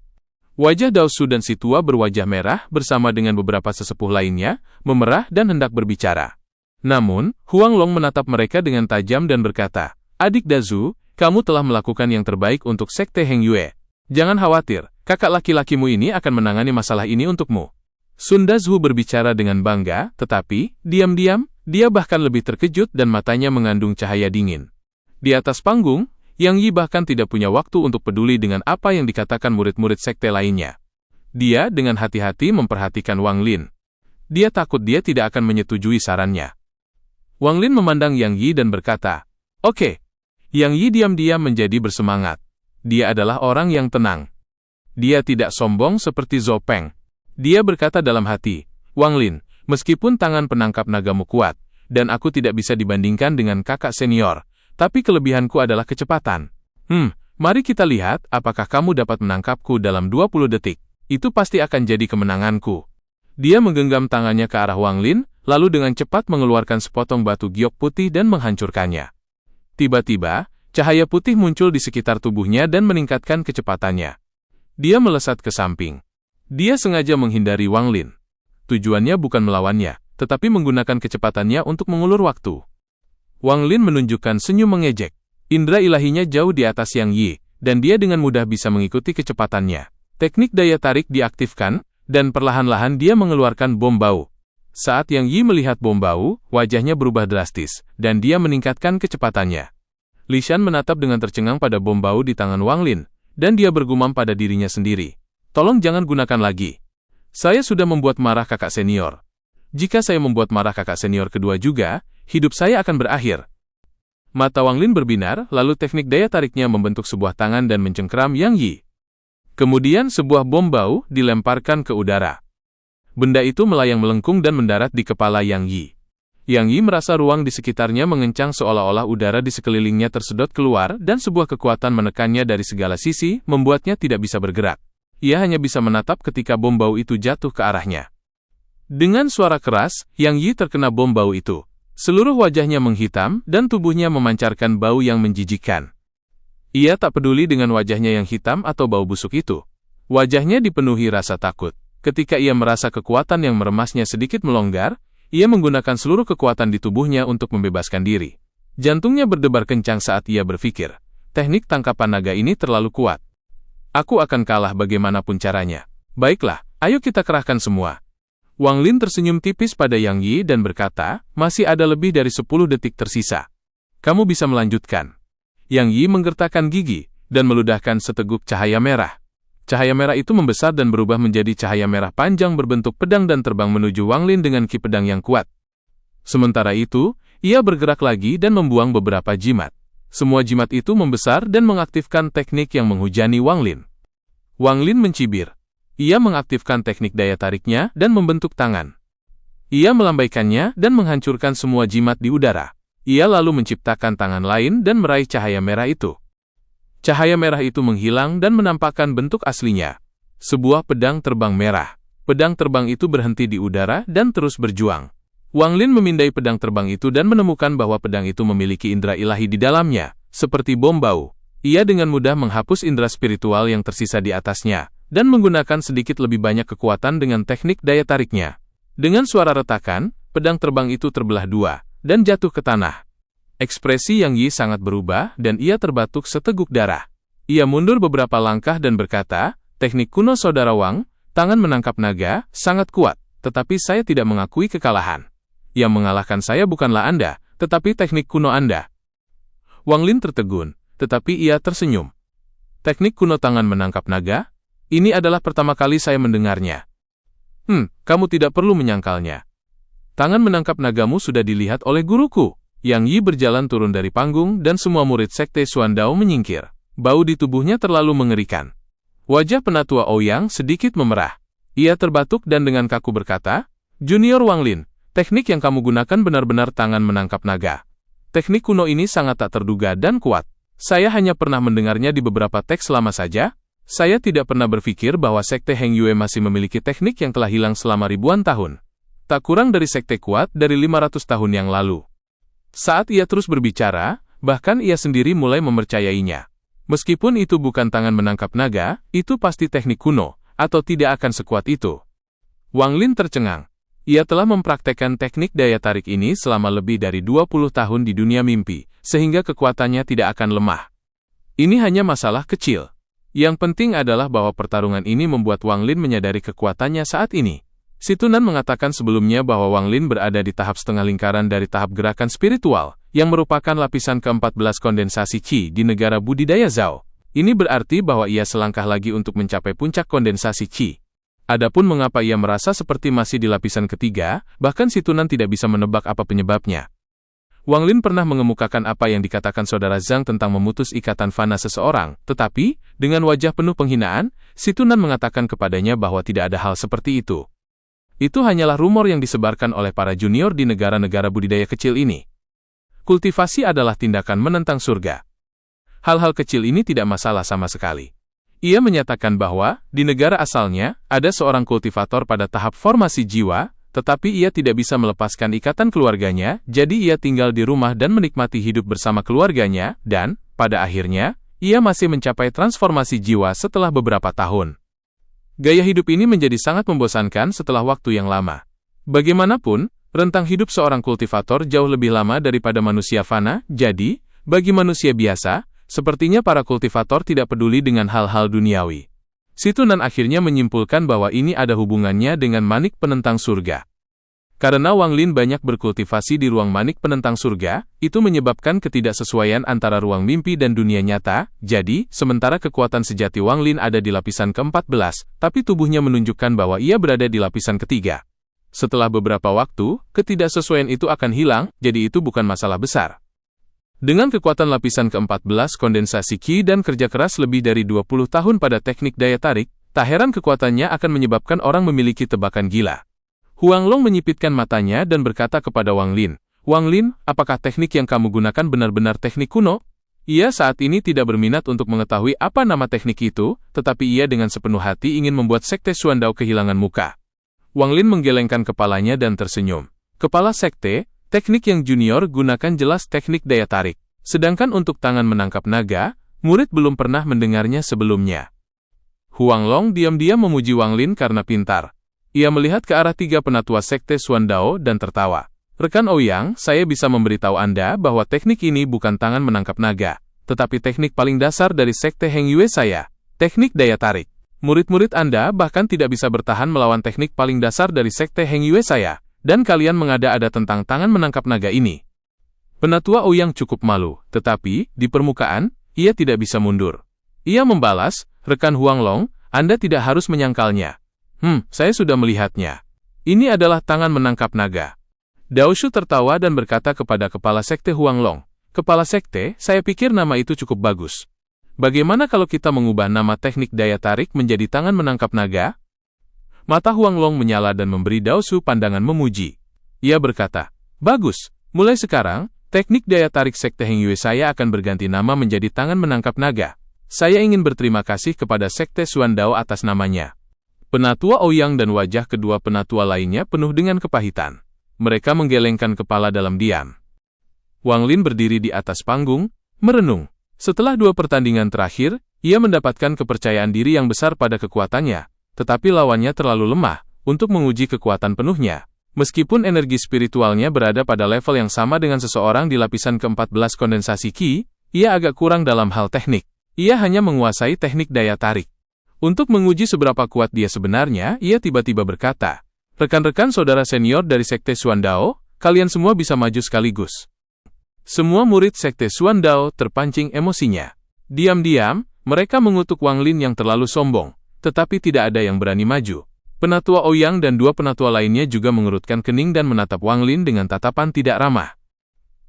Speaker 1: Wajah Dao Su dan si tua berwajah merah bersama dengan beberapa sesepuh lainnya, memerah dan hendak berbicara. Namun, Huang Long menatap mereka dengan tajam dan berkata, "Adik Dazhu, kamu telah melakukan yang terbaik untuk Sekte Heng Yue. Jangan khawatir, kakak laki-lakimu ini akan menangani masalah ini untukmu." Sun Dazhu berbicara dengan bangga, tetapi, diam-diam, dia bahkan lebih terkejut dan matanya mengandung cahaya dingin. Di atas panggung, Yang Yi bahkan tidak punya waktu untuk peduli dengan apa yang dikatakan murid-murid sekte lainnya. Dia dengan hati-hati memperhatikan Wang Lin. Dia takut dia tidak akan menyetujui sarannya. Wang Lin memandang Yang Yi dan berkata, "Oke." Yang Yi diam-diam menjadi bersemangat. Dia adalah orang yang tenang. Dia tidak sombong seperti Zhou Peng. Dia berkata dalam hati, "Wang Lin, meskipun tangan penangkap nagamu kuat, dan aku tidak bisa dibandingkan dengan kakak senior, tapi kelebihanku adalah kecepatan. Mari kita lihat apakah kamu dapat menangkapku dalam 20 detik. Itu pasti akan jadi kemenanganku." Dia menggenggam tangannya ke arah Wang Lin, lalu dengan cepat mengeluarkan sepotong batu giok putih dan menghancurkannya. Tiba-tiba, cahaya putih muncul di sekitar tubuhnya dan meningkatkan kecepatannya. Dia melesat ke samping. Dia sengaja menghindari Wang Lin. Tujuannya bukan melawannya, tetapi menggunakan kecepatannya untuk mengulur waktu. Wang Lin menunjukkan senyum mengejek. Indra ilahinya jauh di atas Yang Yi, dan dia dengan mudah bisa mengikuti kecepatannya. Teknik daya tarik diaktifkan, dan perlahan-lahan dia mengeluarkan bom bau. Saat Yang Yi melihat bom bau, wajahnya berubah drastis, dan dia meningkatkan kecepatannya. Li Shan menatap dengan tercengang pada bom bau di tangan Wang Lin, dan dia bergumam pada dirinya sendiri. "Tolong jangan gunakan lagi. Saya sudah membuat marah kakak senior. Jika saya membuat marah kakak senior kedua juga, hidup saya akan berakhir." Mata Wang Lin berbinar, lalu teknik daya tariknya membentuk sebuah tangan dan mencengkeram Yang Yi. Kemudian sebuah bom bau dilemparkan ke udara. Benda itu melayang melengkung dan mendarat di kepala Yang Yi. Yang Yi merasa ruang di sekitarnya mengencang seolah-olah udara di sekelilingnya tersedot keluar dan sebuah kekuatan menekannya dari segala sisi, membuatnya tidak bisa bergerak. Ia hanya bisa menatap ketika bom bau itu jatuh ke arahnya. Dengan suara keras, Yang Yi terkena bom bau itu. Seluruh wajahnya menghitam dan tubuhnya memancarkan bau yang menjijikkan. Ia tak peduli dengan wajahnya yang hitam atau bau busuk itu. Wajahnya dipenuhi rasa takut. Ketika ia merasa kekuatan yang meremasnya sedikit melonggar, ia menggunakan seluruh kekuatan di tubuhnya untuk membebaskan diri. Jantungnya berdebar kencang saat ia berpikir, teknik tangkapan naga ini terlalu kuat. Aku akan kalah bagaimanapun caranya. Baiklah, ayo kita kerahkan semua. Wang Lin tersenyum tipis pada Yang Yi dan berkata, "Masih ada lebih dari 10 detik tersisa. Kamu bisa melanjutkan." Yang Yi menggertakkan gigi, dan meludahkan seteguk cahaya merah. Cahaya merah itu membesar dan berubah menjadi cahaya merah panjang berbentuk pedang dan terbang menuju Wang Lin dengan ki pedang yang kuat. Sementara itu, ia bergerak lagi dan membuang beberapa jimat. Semua jimat itu membesar dan mengaktifkan teknik yang menghujani Wang Lin. Wang Lin mencibir. Ia mengaktifkan teknik daya tariknya dan membentuk tangan. Ia melambaikannya dan menghancurkan semua jimat di udara. Ia lalu menciptakan tangan lain dan meraih cahaya merah itu. Cahaya merah itu menghilang dan menampakkan bentuk aslinya. Sebuah pedang terbang merah. Pedang terbang itu berhenti di udara dan terus berjuang. Wang Lin memindai pedang terbang itu dan menemukan bahwa pedang itu memiliki indera ilahi di dalamnya, seperti bom bau. Ia dengan mudah menghapus indera spiritual yang tersisa di atasnya, dan menggunakan sedikit lebih banyak kekuatan dengan teknik daya tariknya. Dengan suara retakan, pedang terbang itu terbelah dua, dan jatuh ke tanah. Ekspresi Yang Yi sangat berubah, dan ia terbatuk seteguk darah. Ia mundur beberapa langkah dan berkata, teknik kuno Saudara Wang, tangan menangkap naga, sangat kuat, tetapi saya tidak mengakui kekalahan. Yang mengalahkan saya bukanlah Anda, tetapi teknik kuno Anda. Wang Lin tertegun, tetapi ia tersenyum. Teknik kuno tangan menangkap naga? Ini adalah pertama kali saya mendengarnya. Kamu tidak perlu menyangkalnya. Tangan menangkap nagamu sudah dilihat oleh guruku. Yang Yi berjalan turun dari panggung dan semua murid Sekte Xuandao menyingkir. Bau di tubuhnya terlalu mengerikan. Wajah penatua Ouyang sedikit memerah. Ia terbatuk dan dengan kaku berkata, Junior Wang Lin, teknik yang kamu gunakan benar-benar tangan menangkap naga. Teknik kuno ini sangat tak terduga dan kuat. Saya hanya pernah mendengarnya di beberapa teks lama saja. Saya tidak pernah berpikir bahwa Sekte Heng Yue masih memiliki teknik yang telah hilang selama ribuan tahun. Tak kurang dari sekte kuat dari 500 tahun yang lalu. Saat ia terus berbicara, bahkan ia sendiri mulai mempercayainya. Meskipun itu bukan tangan menangkap naga, itu pasti teknik kuno, atau tidak akan sekuat itu. Wang Lin tercengang. Ia telah mempraktekkan teknik daya tarik ini selama lebih dari 20 tahun di dunia mimpi, sehingga kekuatannya tidak akan lemah. Ini hanya masalah kecil. Yang penting adalah bahwa pertarungan ini membuat Wang Lin menyadari kekuatannya saat ini. Si Tunan mengatakan sebelumnya bahwa Wang Lin berada di tahap setengah lingkaran dari tahap gerakan spiritual, yang merupakan lapisan ke-14 kondensasi Qi di negara budidaya Zhao. Ini berarti bahwa ia selangkah lagi untuk mencapai puncak kondensasi Qi. Adapun mengapa ia merasa seperti masih di lapisan ketiga, bahkan si Tunan tidak bisa menebak apa penyebabnya. Wang Lin pernah mengemukakan apa yang dikatakan Saudara Zhang tentang memutus ikatan fana seseorang, tetapi, dengan wajah penuh penghinaan, si Tunan mengatakan kepadanya bahwa tidak ada hal seperti itu. Itu hanyalah rumor yang disebarkan oleh para junior di negara-negara budidaya kecil ini. Kultivasi adalah tindakan menentang surga. Hal-hal kecil ini tidak masalah sama sekali. Ia menyatakan bahwa, di negara asalnya, ada seorang kultivator pada tahap formasi jiwa, tetapi ia tidak bisa melepaskan ikatan keluarganya, jadi ia tinggal di rumah dan menikmati hidup bersama keluarganya, dan, pada akhirnya, ia masih mencapai transformasi jiwa setelah beberapa tahun. Gaya hidup ini menjadi sangat membosankan setelah waktu yang lama. Bagaimanapun, rentang hidup seorang kultivator jauh lebih lama daripada manusia fana, jadi, bagi manusia biasa, sepertinya para kultivator tidak peduli dengan hal-hal duniawi. Si Tunan akhirnya menyimpulkan bahwa ini ada hubungannya dengan manik penentang surga. Karena Wang Lin banyak berkultivasi di ruang manik penentang surga, itu menyebabkan ketidaksesuaian antara ruang mimpi dan dunia nyata, jadi, sementara kekuatan sejati Wang Lin ada di lapisan ke-14, tapi tubuhnya menunjukkan bahwa ia berada di lapisan ketiga. Setelah beberapa waktu, ketidaksesuaian itu akan hilang, jadi itu bukan masalah besar. Dengan kekuatan lapisan ke-14 kondensasi Qi dan kerja keras lebih dari 20 tahun pada teknik daya tarik, tak heran kekuatannya akan menyebabkan orang memiliki tebakan gila. Huang Long menyipitkan matanya dan berkata kepada Wang Lin, Wang Lin, apakah teknik yang kamu gunakan benar-benar teknik kuno? Ia saat ini tidak berminat untuk mengetahui apa nama teknik itu, tetapi ia dengan sepenuh hati ingin membuat Sekte Xuandao kehilangan muka. Wang Lin menggelengkan kepalanya dan tersenyum. Kepala Sekte, teknik yang junior gunakan jelas teknik daya tarik. Sedangkan untuk tangan menangkap naga, murid belum pernah mendengarnya sebelumnya. Huang Long diam-diam memuji Wang Lin karena pintar. Ia melihat ke arah tiga penatua Sekte Xuandao dan tertawa. Rekan Ouyang, saya bisa memberitahu Anda bahwa teknik ini bukan tangan menangkap naga, tetapi teknik paling dasar dari Sekte Heng Yue saya, teknik daya tarik. Murid-murid Anda bahkan tidak bisa bertahan melawan teknik paling dasar dari Sekte Heng Yue saya. Dan kalian mengada-ada tentang tangan menangkap naga ini. Penatua Ouyang cukup malu, tetapi, di permukaan, ia tidak bisa mundur. Ia membalas, rekan Huang Long, Anda tidak harus menyangkalnya. Saya sudah melihatnya. Ini adalah tangan menangkap naga. Dao Shu tertawa dan berkata kepada kepala sekte Huang Long, Kepala sekte, saya pikir nama itu cukup bagus. Bagaimana kalau kita mengubah nama teknik daya tarik menjadi tangan menangkap naga? Mata Huang Long menyala dan memberi Dao Shu pandangan memuji. Ia berkata, bagus, mulai sekarang, teknik daya tarik Sekte Heng Yue saya akan berganti nama menjadi tangan menangkap naga. Saya ingin berterima kasih kepada Sekte Xuandao atas namanya. Penatua Ouyang dan wajah kedua penatua lainnya penuh dengan kepahitan. Mereka menggelengkan kepala dalam diam. Wang Lin berdiri di atas panggung, merenung. Setelah 2 pertandingan terakhir, ia mendapatkan kepercayaan diri yang besar pada kekuatannya, tetapi lawannya terlalu lemah untuk menguji kekuatan penuhnya. Meskipun energi spiritualnya berada pada level yang sama dengan seseorang di lapisan ke-14 kondensasi Qi, ia agak kurang dalam hal teknik. Ia hanya menguasai teknik daya tarik. Untuk menguji seberapa kuat dia sebenarnya, ia tiba-tiba berkata, "Rekan-rekan saudara senior dari Sekte Xuandao, kalian semua bisa maju sekaligus." Semua murid Sekte Xuandao terpancing emosinya. Diam-diam, mereka mengutuk Wang Lin yang terlalu sombong, tetapi tidak ada yang berani maju. Penatua Ouyang dan 2 penatua lainnya juga mengerutkan kening dan menatap Wang Lin dengan tatapan tidak ramah.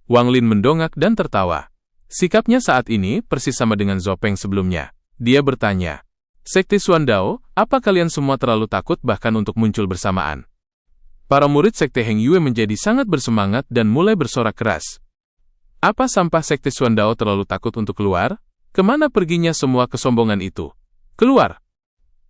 Speaker 1: Wang Lin mendongak dan tertawa. Sikapnya saat ini persis sama dengan Zhou Peng sebelumnya. Dia bertanya, "Sekte Xuandao, apa kalian semua terlalu takut bahkan untuk muncul bersamaan?" Para murid Sekte Heng Yue menjadi sangat bersemangat dan mulai bersorak keras. Apa sampah Sekte Xuandao terlalu takut untuk keluar? Kemana perginya semua kesombongan itu? Keluar!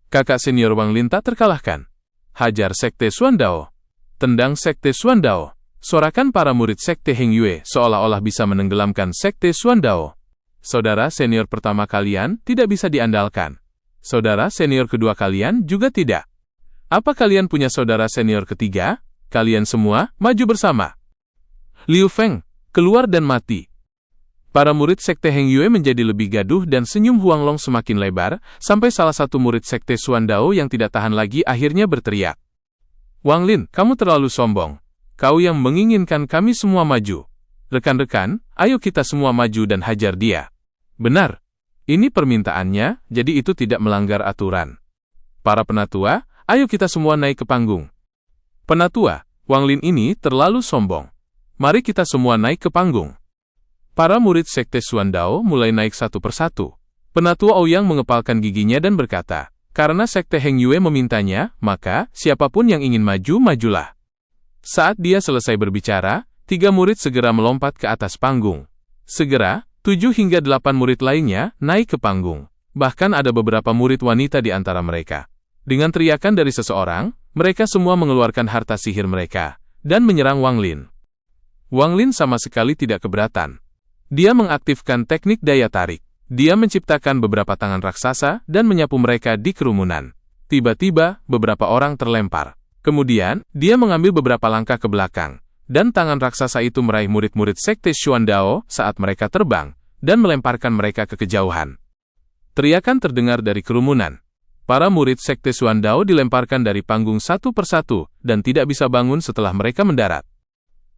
Speaker 1: Kakak senior Wang Lin tak terkalahkan. Hajar Sekte Xuandao. Tendang Sekte Xuandao. Sorakan para murid Sekte Heng Yue seolah-olah bisa menenggelamkan Sekte Xuandao. Saudara senior pertama kalian tidak bisa diandalkan. Saudara senior kedua kalian juga tidak. Apa kalian punya saudara senior ketiga? Kalian semua maju bersama. Liu Feng, keluar dan mati. Para murid Sekte Heng Yue menjadi lebih gaduh dan senyum Huanglong semakin lebar, sampai salah satu murid Sekte Xuandao yang tidak tahan lagi akhirnya berteriak. "Wang Lin, kamu terlalu sombong. Kau yang menginginkan kami semua maju. Rekan-rekan, ayo kita semua maju dan hajar dia." "Benar. Ini permintaannya, jadi itu tidak melanggar aturan. Para penatua, ayo kita semua naik ke panggung." "Penatua, Wang Lin ini terlalu sombong. Mari kita semua naik ke panggung." Para murid Sekte Xuandao mulai naik satu persatu. Penatua Ouyang mengepalkan giginya dan berkata, "Karena Sekte Heng Yue memintanya, maka siapapun yang ingin maju, majulah." Saat dia selesai berbicara, 3 murid segera melompat ke atas panggung. Segera, 7 hingga 8 murid lainnya naik ke panggung. Bahkan ada beberapa murid wanita di antara mereka. Dengan teriakan dari seseorang, mereka semua mengeluarkan harta sihir mereka dan menyerang Wang Lin. Wang Lin sama sekali tidak keberatan. Dia mengaktifkan teknik daya tarik. Dia menciptakan beberapa tangan raksasa dan menyapu mereka di kerumunan. Tiba-tiba, beberapa orang terlempar. Kemudian, dia mengambil beberapa langkah ke belakang, dan tangan raksasa itu meraih murid-murid Sekte Xuandao saat mereka terbang, dan melemparkan mereka ke kejauhan. Teriakan terdengar dari kerumunan. Para murid Sekte Xuandao dilemparkan dari panggung satu persatu, dan tidak bisa bangun setelah mereka mendarat.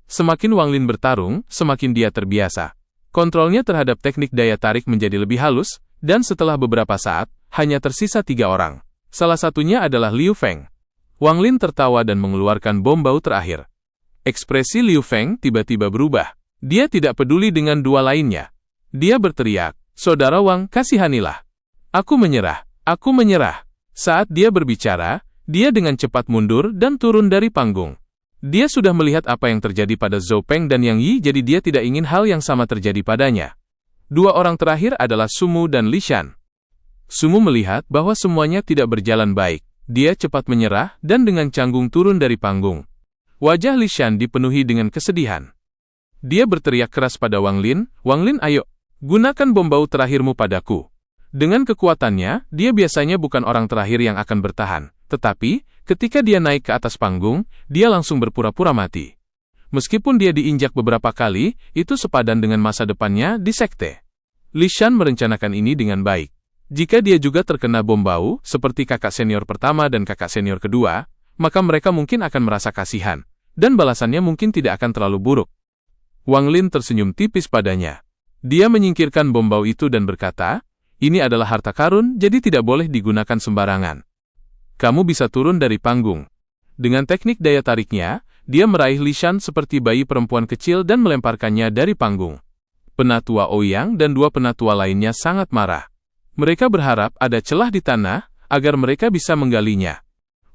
Speaker 1: Semakin Wang Lin bertarung, semakin dia terbiasa. Kontrolnya terhadap teknik daya tarik menjadi lebih halus, dan setelah beberapa saat, hanya tersisa 3 orang. Salah satunya adalah Liu Feng. Wang Lin tertawa dan mengeluarkan bom bau terakhir. Ekspresi Liu Feng tiba-tiba berubah. Dia tidak peduli dengan 2 lainnya. Dia berteriak, "Saudara Wang, kasihanilah. Aku menyerah, aku menyerah." Saat dia berbicara, dia dengan cepat mundur dan turun dari panggung. Dia sudah melihat apa yang terjadi pada Zhou Peng dan Yang Yi, jadi dia tidak ingin hal yang sama terjadi padanya. 2 orang terakhir adalah Sumu dan Li Shan. Sumu melihat bahwa semuanya tidak berjalan baik. Dia cepat menyerah dan dengan canggung turun dari panggung. Wajah Li Shan dipenuhi dengan kesedihan. Dia berteriak keras pada Wang Lin, "Wang Lin, ayo, gunakan bom bau terakhirmu padaku." Dengan kekuatannya, dia biasanya bukan orang terakhir yang akan bertahan. Tetapi, ketika dia naik ke atas panggung, dia langsung berpura-pura mati. Meskipun dia diinjak beberapa kali, itu sepadan dengan masa depannya di sekte. Li Shan merencanakan ini dengan baik. Jika dia juga terkena bom bau, seperti kakak senior pertama dan kakak senior kedua, maka mereka mungkin akan merasa kasihan, dan balasannya mungkin tidak akan terlalu buruk. Wang Lin tersenyum tipis padanya. Dia menyingkirkan bom bau itu dan berkata, "Ini adalah harta karun, jadi tidak boleh digunakan sembarangan. Kamu bisa turun dari panggung." Dengan teknik daya tariknya, dia meraih Li Shan seperti bayi perempuan kecil dan melemparkannya dari panggung. Penatua Ouyang dan 2 penatua lainnya sangat marah. Mereka berharap ada celah di tanah, agar mereka bisa menggalinya.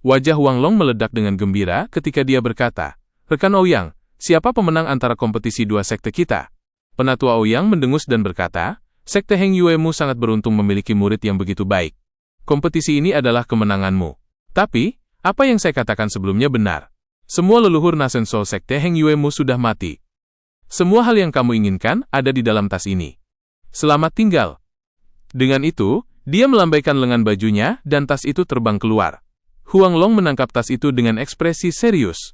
Speaker 1: Wajah Huanglong meledak dengan gembira ketika dia berkata, "Rekan Ouyang, siapa pemenang antara kompetisi 2 sekte kita?" Penatua Ouyang mendengus dan berkata, "Sekte Heng Yue-mu sangat beruntung memiliki murid yang begitu baik. Kompetisi ini adalah kemenanganmu. Tapi, apa yang saya katakan sebelumnya benar. Semua leluhur Nasenso Sekte Heng Yue-mu sudah mati. Semua hal yang kamu inginkan ada di dalam tas ini. Selamat tinggal. Dengan itu, dia melambaikan lengan bajunya dan tas itu terbang keluar. Huang Long menangkap tas itu dengan ekspresi serius.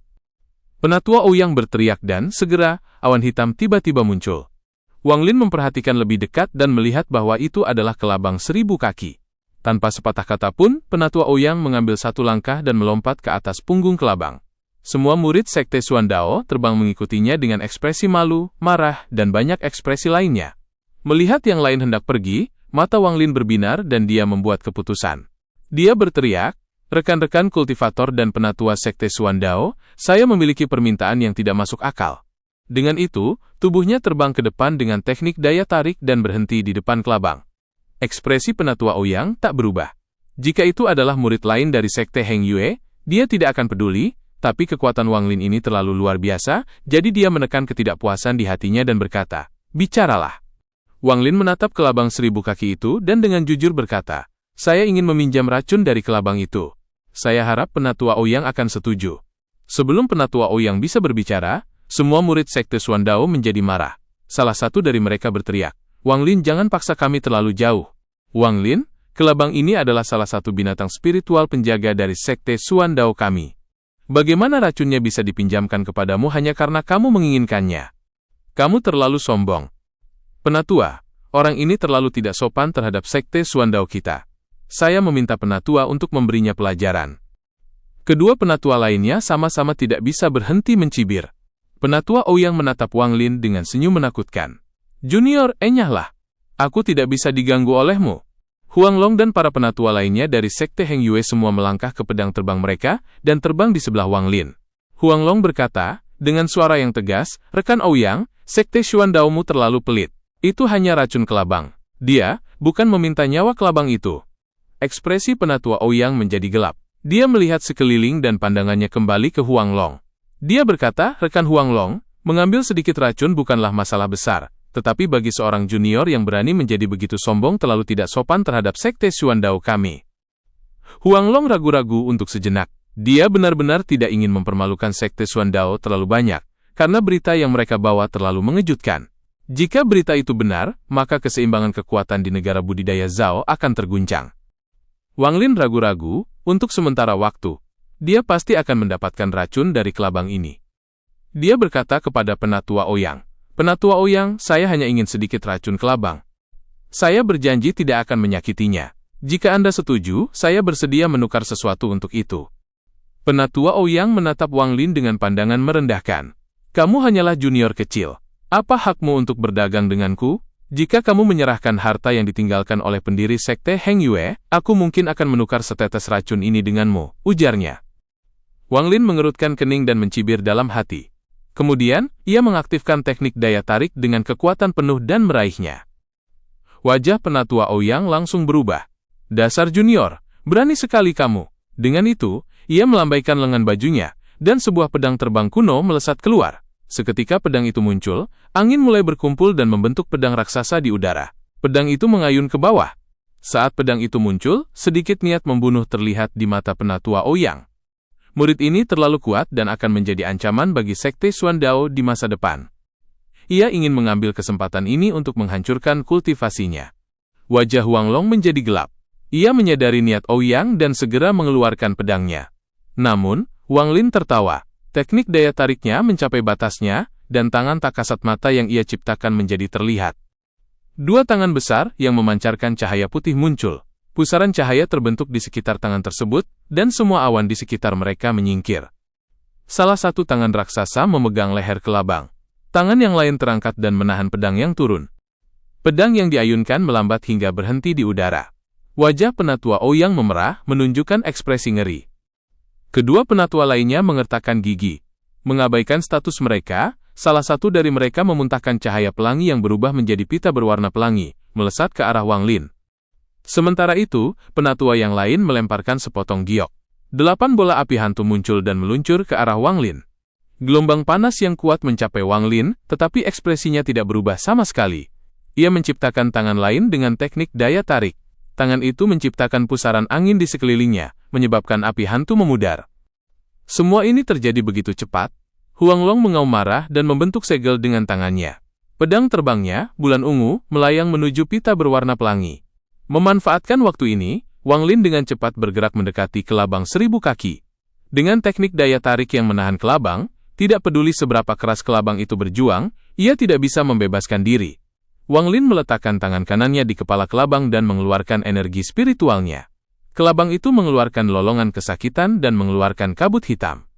Speaker 1: Penatua Ouyang berteriak dan segera, awan hitam tiba-tiba muncul. Wang Lin memperhatikan lebih dekat dan melihat bahwa itu adalah kelabang 1000 kaki. Tanpa sepatah kata pun, Penatua Ouyang mengambil satu langkah dan melompat ke atas punggung kelabang. Semua murid Sekte Xuan Dao terbang mengikutinya dengan ekspresi malu, marah, dan banyak ekspresi lainnya. Melihat yang lain hendak pergi, mata Wang Lin berbinar dan dia membuat keputusan. Dia berteriak, "Rekan-rekan kultivator dan penatua Sekte Xuan Dao, saya memiliki permintaan yang tidak masuk akal." Dengan itu, tubuhnya terbang ke depan dengan teknik daya tarik dan berhenti di depan kelabang. Ekspresi Penatua Ouyang tak berubah. Jika itu adalah murid lain dari Sekte Heng Yue, dia tidak akan peduli, tapi kekuatan Wang Lin ini terlalu luar biasa, jadi dia menekan ketidakpuasan di hatinya dan berkata, "Bicaralah." Wang Lin menatap kelabang 1000 kaki itu dan dengan jujur berkata, "Saya ingin meminjam racun dari kelabang itu. Saya harap Penatua Ouyang akan setuju." Sebelum Penatua Ouyang bisa berbicara, semua murid Sekte Xuan Dao menjadi marah. Salah satu dari mereka berteriak, "Wang Lin, jangan paksa kami terlalu jauh." "Wang Lin, kelabang ini adalah salah satu binatang spiritual penjaga dari Sekte Xuan Dao kami. Bagaimana racunnya bisa dipinjamkan kepadamu hanya karena kamu menginginkannya? Kamu terlalu sombong." "Penatua, orang ini terlalu tidak sopan terhadap Sekte Xuan Dao kita. Saya meminta Penatua untuk memberinya pelajaran." Kedua penatua lainnya sama-sama tidak bisa berhenti mencibir. Penatua Ouyang menatap Wang Lin dengan senyum menakutkan. "Junior, enyahlah. Aku tidak bisa diganggu olehmu." Huang Long dan para penatua lainnya dari Sekte Heng Yue semua melangkah ke pedang terbang mereka dan terbang di sebelah Wang Lin. Huang Long berkata, dengan suara yang tegas, "Rekan Ouyang, Sekte Xuan Dao-mu terlalu pelit. Itu hanya racun kelabang. Dia bukan meminta nyawa kelabang itu." Ekspresi Penatua Ouyang menjadi gelap. Dia melihat sekeliling dan pandangannya kembali ke Huang Long. Dia berkata, "Rekan Huang Long, mengambil sedikit racun bukanlah masalah besar, tetapi bagi seorang junior yang berani menjadi begitu sombong terlalu tidak sopan terhadap Sekte Xuan Dao kami." Huang Long ragu-ragu untuk sejenak. Dia benar-benar tidak ingin mempermalukan Sekte Xuan Dao terlalu banyak, karena berita yang mereka bawa terlalu mengejutkan. Jika berita itu benar, maka keseimbangan kekuatan di negara budidaya Zhao akan terguncang. Wang Lin ragu-ragu, untuk sementara waktu. Dia pasti akan mendapatkan racun dari kelabang ini. Dia berkata kepada Penatua Ouyang, "Penatua Ouyang, saya hanya ingin sedikit racun kelabang. Saya berjanji tidak akan menyakitinya. Jika Anda setuju, saya bersedia menukar sesuatu untuk itu." Penatua Ouyang menatap Wang Lin dengan pandangan merendahkan. "Kamu hanyalah junior kecil. Apa hakmu untuk berdagang denganku? Jika kamu menyerahkan harta yang ditinggalkan oleh pendiri Sekte Heng Yue, aku mungkin akan menukar setetes racun ini denganmu," ujarnya. Wang Lin mengerutkan kening dan mencibir dalam hati. Kemudian, ia mengaktifkan teknik daya tarik dengan kekuatan penuh dan meraihnya. Wajah Penatua Ouyang langsung berubah. "Dasar junior, berani sekali kamu." Dengan itu, ia melambaikan lengan bajunya, dan sebuah pedang terbang kuno melesat keluar. Seketika pedang itu muncul, angin mulai berkumpul dan membentuk pedang raksasa di udara. Pedang itu mengayun ke bawah. Saat pedang itu muncul, sedikit niat membunuh terlihat di mata Penatua Ouyang. Murid ini terlalu kuat dan akan menjadi ancaman bagi Sekte Xuan Dao di masa depan. Ia ingin mengambil kesempatan ini untuk menghancurkan kultivasinya. Wajah Huang Long menjadi gelap. Ia menyadari niat Ouyang dan segera mengeluarkan pedangnya. Namun, Wang Lin tertawa. Teknik daya tariknya mencapai batasnya, dan tangan tak kasat mata yang ia ciptakan menjadi terlihat. Dua tangan besar yang memancarkan cahaya putih muncul. Pusaran cahaya terbentuk di sekitar tangan tersebut, dan semua awan di sekitar mereka menyingkir. Salah satu tangan raksasa memegang leher kelabang. Tangan yang lain terangkat dan menahan pedang yang turun. Pedang yang diayunkan melambat hingga berhenti di udara. Wajah Penatua Ouyang memerah, menunjukkan ekspresi ngeri. Kedua penatua lainnya mengertakkan gigi. Mengabaikan status mereka, salah satu dari mereka memuntahkan cahaya pelangi yang berubah menjadi pita berwarna pelangi, melesat ke arah Wang Lin. Sementara itu, penatua yang lain melemparkan sepotong giok. 8 bola api hantu muncul dan meluncur ke arah Wang Lin. Gelombang panas yang kuat mencapai Wang Lin, tetapi ekspresinya tidak berubah sama sekali. Ia menciptakan tangan lain dengan teknik daya tarik. Tangan itu menciptakan pusaran angin di sekelilingnya, menyebabkan api hantu memudar. Semua ini terjadi begitu cepat. Huang Long mengaum marah dan membentuk segel dengan tangannya. Pedang terbangnya, bulan ungu, melayang menuju pita berwarna pelangi. Memanfaatkan waktu ini, Wang Lin dengan cepat bergerak mendekati kelabang 1000 kaki. Dengan teknik daya tarik yang menahan kelabang, tidak peduli seberapa keras kelabang itu berjuang, ia tidak bisa membebaskan diri. Wang Lin meletakkan tangan kanannya di kepala kelabang dan mengeluarkan energi spiritualnya. Kelabang itu mengeluarkan lolongan kesakitan dan mengeluarkan kabut hitam.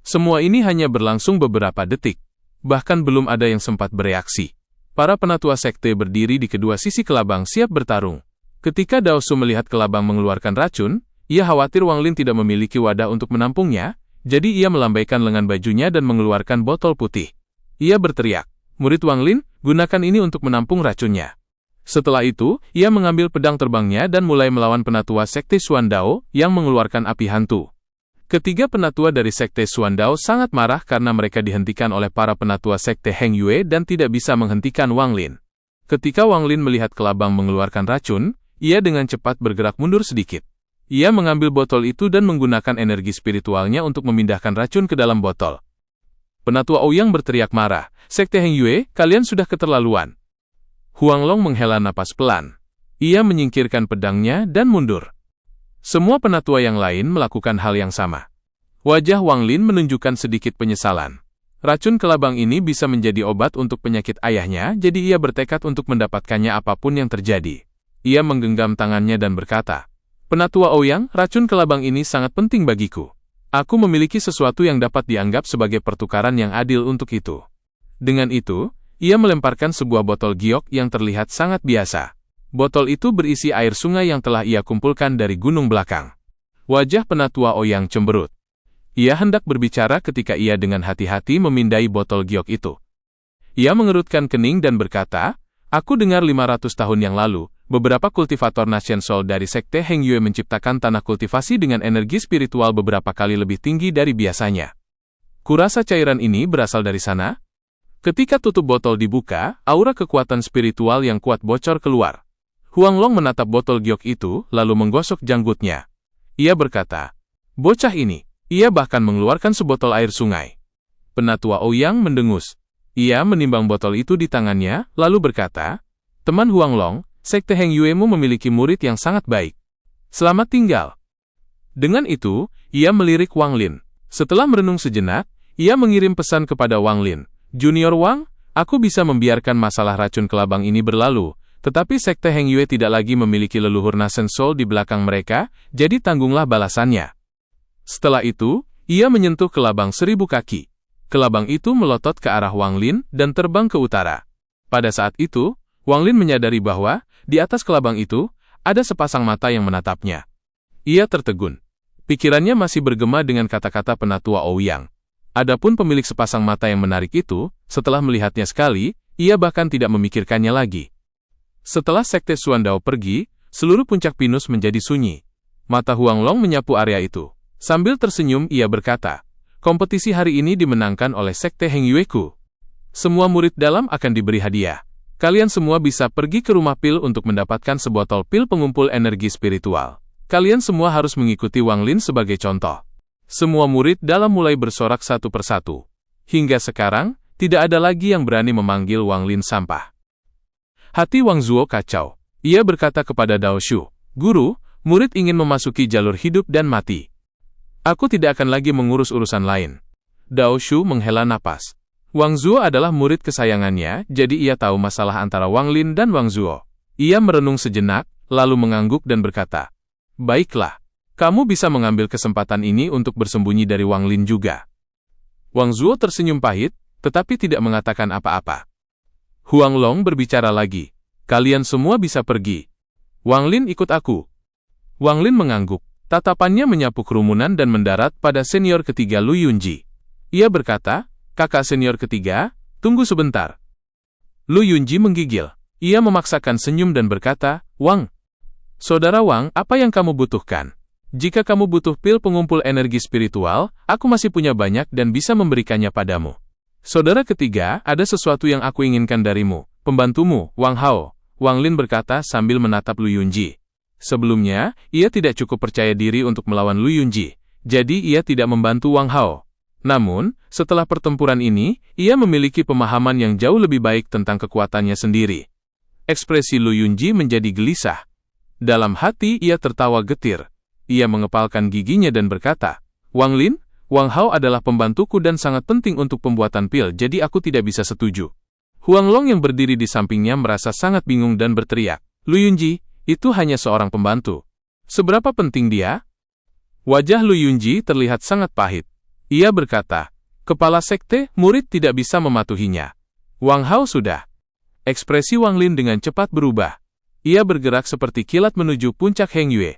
Speaker 1: Semua ini hanya berlangsung beberapa detik. Bahkan belum ada yang sempat bereaksi. Para penatua sekte berdiri di kedua sisi kelabang siap bertarung. Ketika Dao Shu melihat kelabang mengeluarkan racun, ia khawatir Wang Lin tidak memiliki wadah untuk menampungnya, jadi ia melambaikan lengan bajunya dan mengeluarkan botol putih. Ia berteriak, "Murid Wang Lin, gunakan ini untuk menampung racunnya." Setelah itu, ia mengambil pedang terbangnya dan mulai melawan penatua sekte Xuan Dao yang mengeluarkan api hantu. Ketiga penatua dari sekte Xuan Dao sangat marah karena mereka dihentikan oleh para penatua sekte Heng Yue dan tidak bisa menghentikan Wang Lin. Ketika Wang Lin melihat kelabang mengeluarkan racun, ia dengan cepat bergerak mundur sedikit. Ia mengambil botol itu dan menggunakan energi spiritualnya untuk memindahkan racun ke dalam botol. Penatua Ouyang berteriak marah, "Sekte Heng Yue, kalian sudah keterlaluan." Huang Long menghela napas pelan. Ia menyingkirkan pedangnya dan mundur. Semua penatua yang lain melakukan hal yang sama. Wajah Wang Lin menunjukkan sedikit penyesalan. Racun kelabang ini bisa menjadi obat untuk penyakit ayahnya, jadi ia bertekad untuk mendapatkannya apapun yang terjadi. Ia menggenggam tangannya dan berkata, "Penatua Ouyang, racun kelabang ini sangat penting bagiku. Aku memiliki sesuatu yang dapat dianggap sebagai pertukaran yang adil untuk itu." Dengan itu, ia melemparkan sebuah botol giok yang terlihat sangat biasa. Botol itu berisi air sungai yang telah ia kumpulkan dari gunung belakang. Wajah penatua Ouyang cemberut. Ia hendak berbicara ketika ia dengan hati-hati memindai botol giok itu. Ia mengerutkan kening dan berkata, "Aku dengar 500 tahun yang lalu, beberapa kultivator Nation Soul dari sekte Heng Yue menciptakan tanah kultivasi dengan energi spiritual beberapa kali lebih tinggi dari biasanya. Kurasa cairan ini berasal dari sana?" Ketika tutup botol dibuka, aura kekuatan spiritual yang kuat bocor keluar. Huang Long menatap botol giok itu, lalu menggosok janggutnya. Ia berkata, "Bocah ini, ia bahkan mengeluarkan sebotol air sungai." Penatua Ouyang mendengus. Ia menimbang botol itu di tangannya, lalu berkata, "Teman Huang Long, sekte Heng Yue-mu memiliki murid yang sangat baik. Selamat tinggal." Dengan itu, ia melirik Wang Lin. Setelah merenung sejenak, ia mengirim pesan kepada Wang Lin, "Junior Wang, aku bisa membiarkan masalah racun kelabang ini berlalu, tetapi sekte Heng Yue tidak lagi memiliki leluhur Nation Soul di belakang mereka, jadi tanggunglah balasannya." Setelah itu, ia menyentuh kelabang 1000 kaki. Kelabang itu melotot ke arah Wang Lin dan terbang ke utara. Pada saat itu, Wang Lin menyadari bahwa, di atas kelabang itu, ada sepasang mata yang menatapnya. Ia tertegun. Pikirannya masih bergema dengan kata-kata penatua Ouyang. Adapun pemilik sepasang mata yang menarik itu, setelah melihatnya sekali, ia bahkan tidak memikirkannya lagi. Setelah sekte Xuan Dao pergi, seluruh puncak pinus menjadi sunyi. Mata Huang Long menyapu area itu. Sambil tersenyum ia berkata, "Kompetisi hari ini dimenangkan oleh sekte Heng Yue-ku. Semua murid dalam akan diberi hadiah. Kalian semua bisa pergi ke rumah pil untuk mendapatkan sebotol pil pengumpul energi spiritual. Kalian semua harus mengikuti Wang Lin sebagai contoh." Semua murid dalam mulai bersorak satu persatu. Hingga sekarang, tidak ada lagi yang berani memanggil Wang Lin sampah. Hati Wang Zuo kacau. Ia berkata kepada Dao Shu, "Guru, murid ingin memasuki jalur hidup dan mati. Aku tidak akan lagi mengurus urusan lain." Dao Shu menghela napas. Wang Zuo adalah murid kesayangannya, jadi ia tahu masalah antara Wang Lin dan Wang Zuo. Ia merenung sejenak, lalu mengangguk dan berkata, "Baiklah, kamu bisa mengambil kesempatan ini untuk bersembunyi dari Wang Lin juga." Wang Zuo tersenyum pahit, tetapi tidak mengatakan apa-apa. Huang Long berbicara lagi, "Kalian semua bisa pergi. Wang Lin ikut aku." Wang Lin mengangguk. Tatapannya menyapu kerumunan dan mendarat pada senior ketiga Lu Yunji. Ia berkata, "Kakak senior ketiga, tunggu sebentar." Lu Yunji menggigil. Ia memaksakan senyum dan berkata, "Wang, Saudara Wang, apa yang kamu butuhkan? Jika kamu butuh pil pengumpul energi spiritual, aku masih punya banyak dan bisa memberikannya padamu. Saudara ketiga, ada sesuatu yang aku inginkan darimu, pembantumu, Wang Hao." Wang Lin berkata sambil menatap Lu Yunji. Sebelumnya, ia tidak cukup percaya diri untuk melawan Lu Yunji, jadi ia tidak membantu Wang Hao. Namun, setelah pertempuran ini, ia memiliki pemahaman yang jauh lebih baik tentang kekuatannya sendiri. Ekspresi Lu Yunji menjadi gelisah. Dalam hati ia tertawa getir. Ia mengepalkan giginya dan berkata, "Wang Lin, Wang Hao adalah pembantuku dan sangat penting untuk pembuatan pil, jadi aku tidak bisa setuju." Huang Long yang berdiri di sampingnya merasa sangat bingung dan berteriak, "Lu Yunji, itu hanya seorang pembantu. Seberapa penting dia?" Wajah Lu Yunji terlihat sangat pahit. Ia berkata, "Kepala sekte, murid tidak bisa mematuhinya. Wang Hao sudah." Ekspresi Wang Lin dengan cepat berubah. Ia bergerak seperti kilat menuju puncak Heng Yue.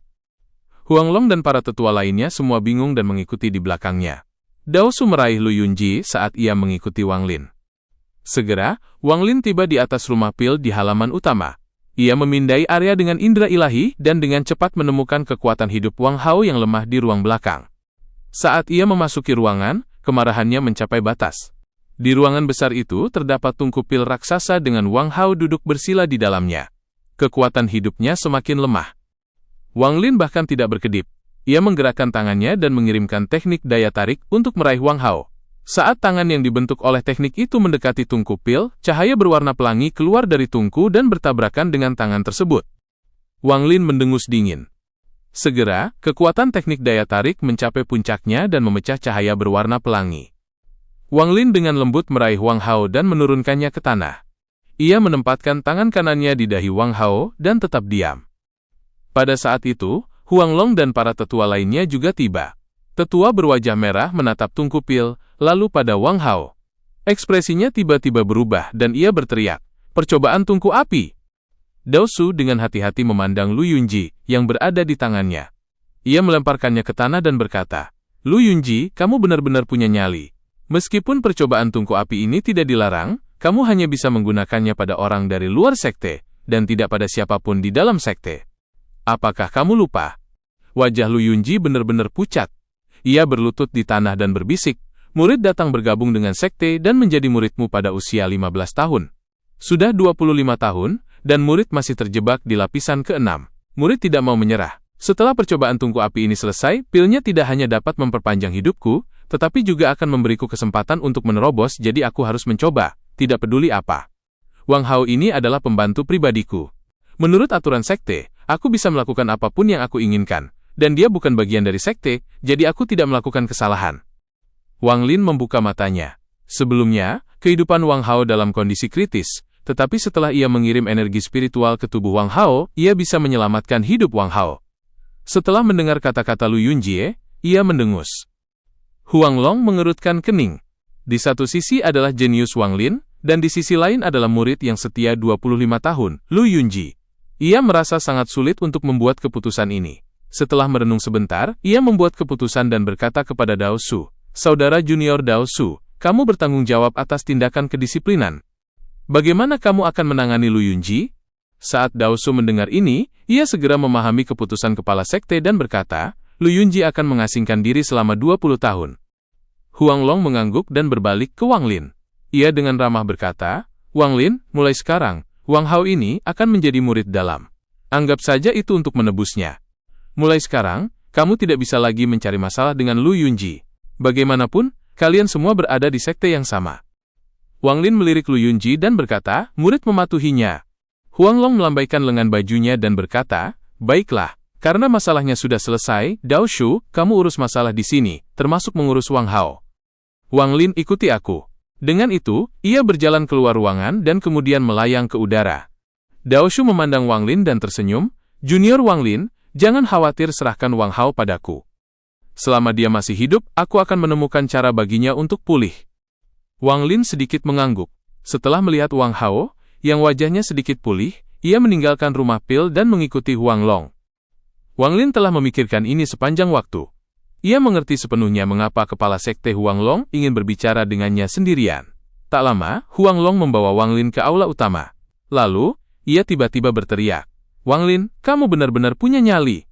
Speaker 1: Huang Long dan para tetua lainnya semua bingung dan mengikuti di belakangnya. Dao Su meraih Lu Yunji saat ia mengikuti Wang Lin. Segera, Wang Lin tiba di atas rumah pil di halaman utama. Ia memindai area dengan indera ilahi dan dengan cepat menemukan kekuatan hidup Wang Hao yang lemah di ruang belakang. Saat ia memasuki ruangan, kemarahannya mencapai batas. Di ruangan besar itu terdapat tungku pil raksasa dengan Wang Hao duduk bersila di dalamnya. Kekuatan hidupnya semakin lemah. Wang Lin bahkan tidak berkedip. Ia menggerakkan tangannya dan mengirimkan teknik daya tarik untuk meraih Wang Hao. Saat tangan yang dibentuk oleh teknik itu mendekati tungku pil, cahaya berwarna pelangi keluar dari tungku dan bertabrakan dengan tangan tersebut. Wang Lin mendengus dingin. Segera, kekuatan teknik daya tarik mencapai puncaknya dan memecah cahaya berwarna pelangi. Wang Lin dengan lembut meraih Wang Hao dan menurunkannya ke tanah. Ia menempatkan tangan kanannya di dahi Wang Hao dan tetap diam. Pada saat itu, Huang Long dan para tetua lainnya juga tiba. Tetua berwajah merah menatap tungku pil, lalu pada Wang Hao. Ekspresinya tiba-tiba berubah dan ia berteriak, "Percobaan tungku api!" Dao Su dengan hati-hati memandang Lu Yunji yang berada di tangannya. Ia melemparkannya ke tanah dan berkata, "Lu Yunji, kamu benar-benar punya nyali. Meskipun percobaan tungku api ini tidak dilarang, kamu hanya bisa menggunakannya pada orang dari luar sekte, dan tidak pada siapapun di dalam sekte. Apakah kamu lupa?" Wajah Lu Yunji benar-benar pucat. Ia berlutut di tanah dan berbisik, "Murid datang bergabung dengan sekte dan menjadi muridmu pada usia 15 tahun. Sudah 25 tahun, dan murid masih terjebak di lapisan ke-6. Murid tidak mau menyerah. Setelah percobaan tungku api ini selesai, pilnya tidak hanya dapat memperpanjang hidupku, tetapi juga akan memberiku kesempatan untuk menerobos, jadi aku harus mencoba, tidak peduli apa. Wang Hao ini adalah pembantu pribadiku. Menurut aturan sekte, aku bisa melakukan apapun yang aku inginkan, dan dia bukan bagian dari sekte, jadi aku tidak melakukan kesalahan." Wang Lin membuka matanya. Sebelumnya, kehidupan Wang Hao dalam kondisi kritis, tetapi setelah ia mengirim energi spiritual ke tubuh Wang Hao, ia bisa menyelamatkan hidup Wang Hao. Setelah mendengar kata-kata Lu Yunji, ia mendengus. Huang Long mengerutkan kening. Di satu sisi adalah jenius Wang Lin, dan di sisi lain adalah murid yang setia 25 tahun, Lu Yunji. Ia merasa sangat sulit untuk membuat keputusan ini. Setelah merenung sebentar, ia membuat keputusan dan berkata kepada Dao Su, "Saudara junior Dao Su, kamu bertanggung jawab atas tindakan kedisiplinan. Bagaimana kamu akan menangani Lu Yunji?" Saat Dao Su mendengar ini, ia segera memahami keputusan kepala sekte dan berkata, "Lu Yunji akan mengasingkan diri selama 20 tahun. Huang Long mengangguk dan berbalik ke Wang Lin. Ia dengan ramah berkata, "Wang Lin, mulai sekarang, Wang Hao ini akan menjadi murid dalam. Anggap saja itu untuk menebusnya. Mulai sekarang, kamu tidak bisa lagi mencari masalah dengan Lu Yunji. Bagaimanapun, kalian semua berada di sekte yang sama." Wang Lin melirik Lu Yunji dan berkata, "Murid mematuhinya." Huang Long melambaikan lengan bajunya dan berkata, "Baiklah, karena masalahnya sudah selesai, Dao Shu, kamu urus masalah di sini, termasuk mengurus Wang Hao." Wang Lin, "Ikuti aku." Dengan itu, ia berjalan keluar ruangan dan kemudian melayang ke udara. Dao Shu memandang Wang Lin dan tersenyum, "Junior Wang Lin, jangan khawatir, serahkan Wang Hao padaku. Selama dia masih hidup, aku akan menemukan cara baginya untuk pulih." Wang Lin sedikit mengangguk. Setelah melihat Wang Hao, yang wajahnya sedikit pulih, ia meninggalkan rumah pil dan mengikuti Huang Long. Wang Lin telah memikirkan ini sepanjang waktu. Ia mengerti sepenuhnya mengapa kepala sekte Huang Long ingin berbicara dengannya sendirian. Tak lama, Huang Long membawa Wang Lin ke aula utama. Lalu, ia tiba-tiba berteriak, "Wang Lin, kamu benar-benar punya nyali."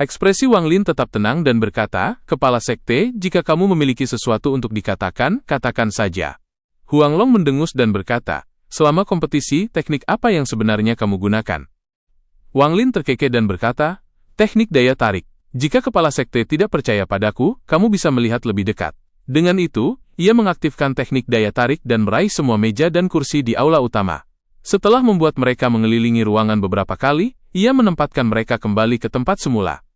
Speaker 1: Ekspresi Wang Lin tetap tenang dan berkata, "Kepala sekte, jika kamu memiliki sesuatu untuk dikatakan, katakan saja." Huang Long mendengus dan berkata, "Selama kompetisi, teknik apa yang sebenarnya kamu gunakan?" Wang Lin terkekeh dan berkata, "Teknik daya tarik. Jika kepala sekte tidak percaya padaku, kamu bisa melihat lebih dekat." Dengan itu, ia mengaktifkan teknik daya tarik dan meraih semua meja dan kursi di aula utama. Setelah membuat mereka mengelilingi ruangan beberapa kali, ia menempatkan mereka kembali ke tempat semula.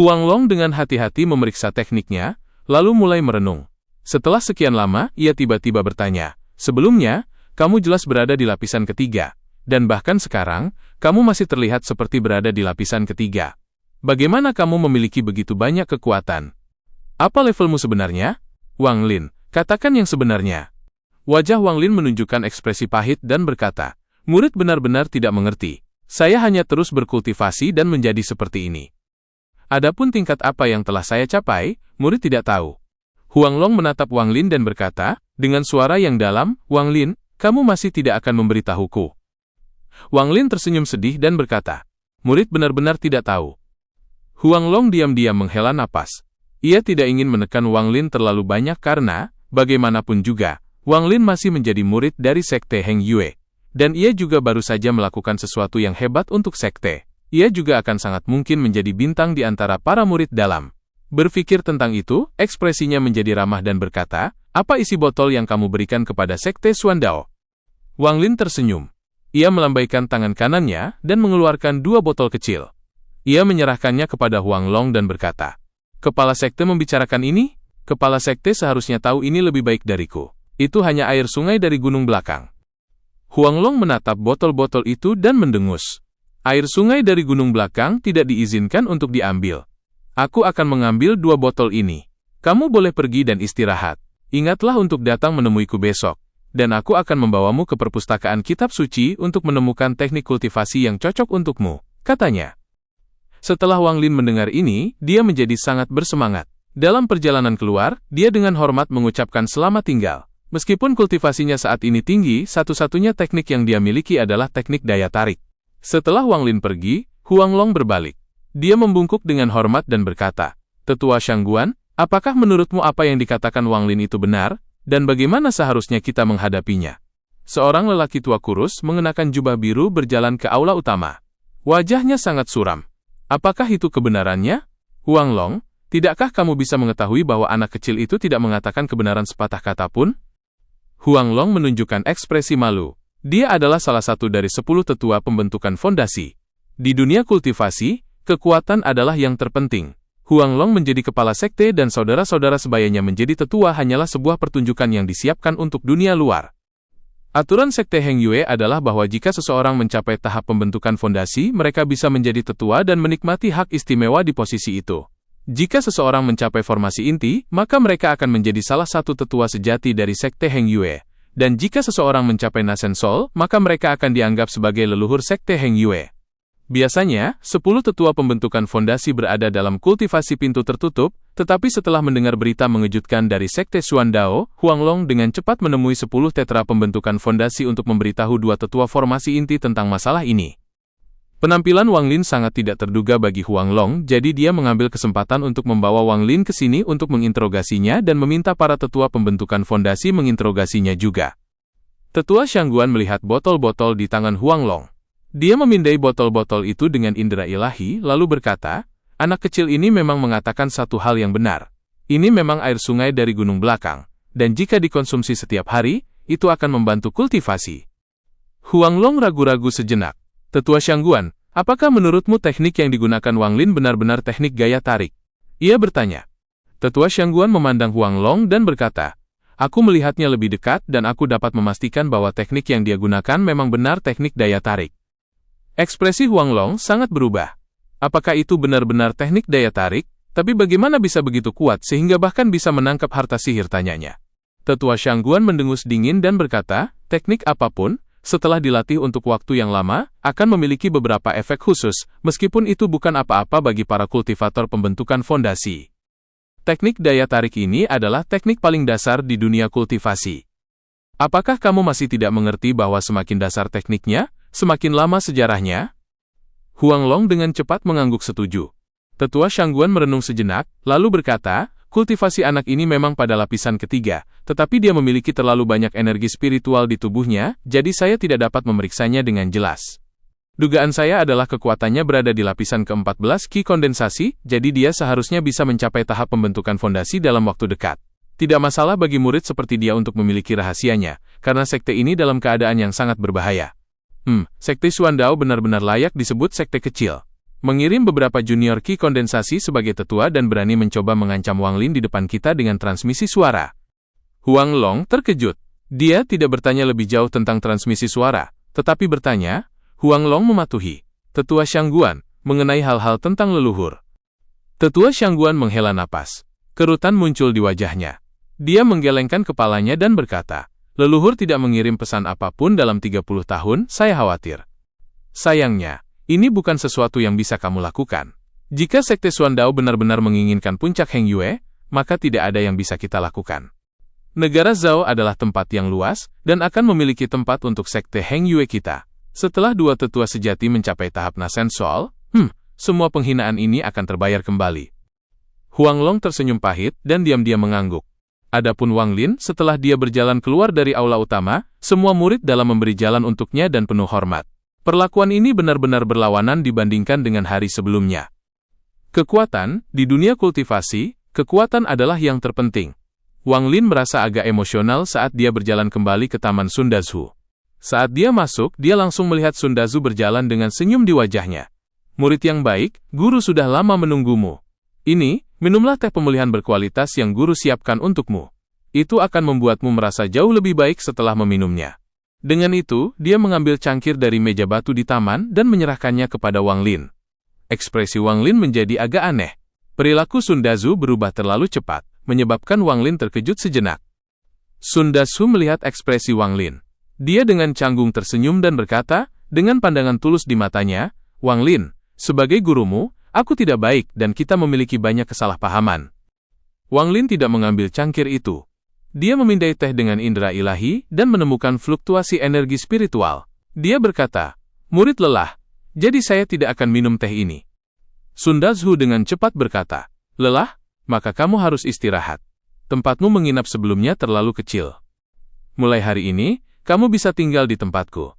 Speaker 1: Huang Long dengan hati-hati memeriksa tekniknya, lalu mulai merenung. Setelah sekian lama, ia tiba-tiba bertanya, "Sebelumnya, kamu jelas berada di lapisan ketiga, dan bahkan sekarang, kamu masih terlihat seperti berada di lapisan ketiga. Bagaimana kamu memiliki begitu banyak kekuatan? Apa levelmu sebenarnya?" "Wang Lin, katakan yang sebenarnya." Wajah Wang Lin menunjukkan ekspresi pahit dan berkata, "Murid benar-benar tidak mengerti. Saya hanya terus berkultivasi dan menjadi seperti ini. Adapun tingkat apa yang telah saya capai, murid tidak tahu." Huang Long menatap Wang Lin dan berkata, dengan suara yang dalam, "Wang Lin, kamu masih tidak akan memberitahuku?" Wang Lin tersenyum sedih dan berkata, "Murid benar-benar tidak tahu." Huang Long diam-diam menghela napas. Ia tidak ingin menekan Wang Lin terlalu banyak karena, bagaimanapun juga, Wang Lin masih menjadi murid dari Sekte Heng Yue. Dan ia juga baru saja melakukan sesuatu yang hebat untuk sekte. Ia juga akan sangat mungkin menjadi bintang di antara para murid dalam. Berpikir tentang itu, ekspresinya menjadi ramah dan berkata, "Apa isi botol yang kamu berikan kepada Sekte Xuandao?" Wang Lin tersenyum. Ia melambaikan tangan kanannya dan mengeluarkan 2 botol kecil. Ia menyerahkannya kepada Huang Long dan berkata, "Kepala sekte membicarakan ini? Kepala sekte seharusnya tahu ini lebih baik dariku. Itu hanya air sungai dari gunung belakang." Huang Long menatap botol-botol itu dan mendengus. "Air sungai dari gunung belakang tidak diizinkan untuk diambil. Aku akan mengambil 2 botol ini. Kamu boleh pergi dan istirahat. Ingatlah untuk datang menemuiku besok. Dan aku akan membawamu ke perpustakaan kitab suci untuk menemukan teknik kultivasi yang cocok untukmu," katanya. Setelah Wang Lin mendengar ini, dia menjadi sangat bersemangat. Dalam perjalanan keluar, dia dengan hormat mengucapkan selamat tinggal. Meskipun kultivasinya saat ini tinggi, satu-satunya teknik yang dia miliki adalah teknik daya tarik. Setelah Wang Lin pergi, Huang Long berbalik. Dia membungkuk dengan hormat dan berkata, "Tetua Shangguan, apakah menurutmu apa yang dikatakan Wang Lin itu benar? Dan bagaimana seharusnya kita menghadapinya?" Seorang lelaki tua kurus mengenakan jubah biru berjalan ke aula utama. Wajahnya sangat suram. "Apakah itu kebenarannya? Huang Long, tidakkah kamu bisa mengetahui bahwa anak kecil itu tidak mengatakan kebenaran sepatah kata pun?" Huang Long menunjukkan ekspresi malu. Dia adalah salah satu dari 10 tetua pembentukan fondasi. Di dunia kultivasi, kekuatan adalah yang terpenting. Huang Long menjadi kepala sekte dan saudara-saudara sebayanya menjadi tetua hanyalah sebuah pertunjukan yang disiapkan untuk dunia luar. Aturan Sekte Heng Yue adalah bahwa jika seseorang mencapai tahap pembentukan fondasi, mereka bisa menjadi tetua dan menikmati hak istimewa di posisi itu. Jika seseorang mencapai formasi inti, maka mereka akan menjadi salah satu tetua sejati dari Sekte Heng Yue. Dan jika seseorang mencapai Nasen Sol, maka mereka akan dianggap sebagai leluhur Sekte Heng Yue. Biasanya, 10 tetua pembentukan fondasi berada dalam kultivasi pintu tertutup, tetapi setelah mendengar berita mengejutkan dari Sekte Xuandao, Huang Long dengan cepat menemui 10 tetra pembentukan fondasi untuk memberitahu 2 tetua formasi inti tentang masalah ini. Penampilan Wang Lin sangat tidak terduga bagi Huang Long, jadi dia mengambil kesempatan untuk membawa Wang Lin ke sini untuk menginterogasinya dan meminta para tetua pembentukan fondasi menginterogasinya juga. Tetua Shangguan melihat botol-botol di tangan Huang Long. Dia memindai botol-botol itu dengan indera ilahi, lalu berkata, "Anak kecil ini memang mengatakan satu hal yang benar. Ini memang air sungai dari gunung belakang, dan jika dikonsumsi setiap hari, itu akan membantu kultivasi." Huang Long ragu-ragu sejenak. "Tetua Shangguan, apakah menurutmu teknik yang digunakan Wang Lin benar-benar teknik gaya tarik?" Ia bertanya. Tetua Shangguan memandang Huang Long dan berkata, "Aku melihatnya lebih dekat dan aku dapat memastikan bahwa teknik yang dia gunakan memang benar teknik daya tarik." Ekspresi Huang Long sangat berubah. Apakah itu benar-benar teknik daya tarik? Tapi bagaimana bisa begitu kuat sehingga bahkan bisa menangkap harta sihir, tanyanya. Tetua Shangguan mendengus dingin dan berkata, "Teknik apapun, setelah dilatih untuk waktu yang lama, akan memiliki beberapa efek khusus, meskipun itu bukan apa-apa bagi para kultivator pembentukan fondasi. Teknik daya tarik ini adalah teknik paling dasar di dunia kultivasi. Apakah kamu masih tidak mengerti bahwa semakin dasar tekniknya, semakin lama sejarahnya?" Huang Long dengan cepat mengangguk setuju. Tetua Shangguan merenung sejenak, lalu berkata, "Kultivasi anak ini memang pada lapisan ketiga, tetapi dia memiliki terlalu banyak energi spiritual di tubuhnya, jadi saya tidak dapat memeriksanya dengan jelas. Dugaan saya adalah kekuatannya berada di lapisan ke-14 Qi kondensasi, jadi dia seharusnya bisa mencapai tahap pembentukan fondasi dalam waktu dekat. Tidak masalah bagi murid seperti dia untuk memiliki rahasianya, karena sekte ini dalam keadaan yang sangat berbahaya. Sekte Xuandao benar-benar layak disebut sekte kecil. Mengirim beberapa junior Qi kondensasi sebagai tetua dan berani mencoba mengancam Wang Lin di depan kita dengan transmisi suara. Huang Long terkejut. Dia tidak bertanya lebih jauh tentang transmisi suara, tetapi bertanya, Huang Long mematuhi Tetua Shangguan mengenai hal-hal tentang leluhur. Tetua Shangguan menghela napas. Kerutan muncul di wajahnya. Dia menggelengkan kepalanya dan berkata, leluhur tidak mengirim pesan apapun dalam 30 tahun, saya khawatir. Sayangnya, ini bukan sesuatu yang bisa kamu lakukan. Jika Sekte Xuandao benar-benar menginginkan puncak Heng Yue, maka tidak ada yang bisa kita lakukan. Negara Zhao adalah tempat yang luas, dan akan memiliki tempat untuk Sekte Heng Yue kita. Setelah dua tetua sejati mencapai tahap Nasen Sol, semua penghinaan ini akan terbayar kembali. Huang Long tersenyum pahit dan diam-diam mengangguk. Adapun Wang Lin, setelah dia berjalan keluar dari aula utama, semua murid dalam memberi jalan untuknya dan penuh hormat. Perlakuan ini benar-benar berlawanan dibandingkan dengan hari sebelumnya. Kekuatan, di dunia kultivasi, kekuatan adalah yang terpenting. Wang Lin merasa agak emosional saat dia berjalan kembali ke Taman Sundazhu. Saat dia masuk, dia langsung melihat Sundazhu berjalan dengan senyum di wajahnya. Murid yang baik, guru sudah lama menunggumu. Ini, minumlah teh pemulihan berkualitas yang guru siapkan untukmu. Itu akan membuatmu merasa jauh lebih baik setelah meminumnya. Dengan itu, dia mengambil cangkir dari meja batu di taman dan menyerahkannya kepada Wang Lin. Ekspresi Wang Lin menjadi agak aneh. Perilaku Sundazhu berubah terlalu cepat, menyebabkan Wang Lin terkejut sejenak. Sundazhu melihat ekspresi Wang Lin. Dia dengan canggung tersenyum dan berkata, dengan pandangan tulus di matanya, Wang Lin, sebagai gurumu, aku tidak baik dan kita memiliki banyak kesalahpahaman. Wang Lin tidak mengambil cangkir itu. Dia memindai teh dengan indera ilahi dan menemukan fluktuasi energi spiritual. Dia berkata, murid lelah, jadi saya tidak akan minum teh ini. Sundazhu dengan cepat berkata, lelah? Maka kamu harus istirahat. Tempatmu menginap sebelumnya terlalu kecil. Mulai hari ini, kamu bisa tinggal di tempatku.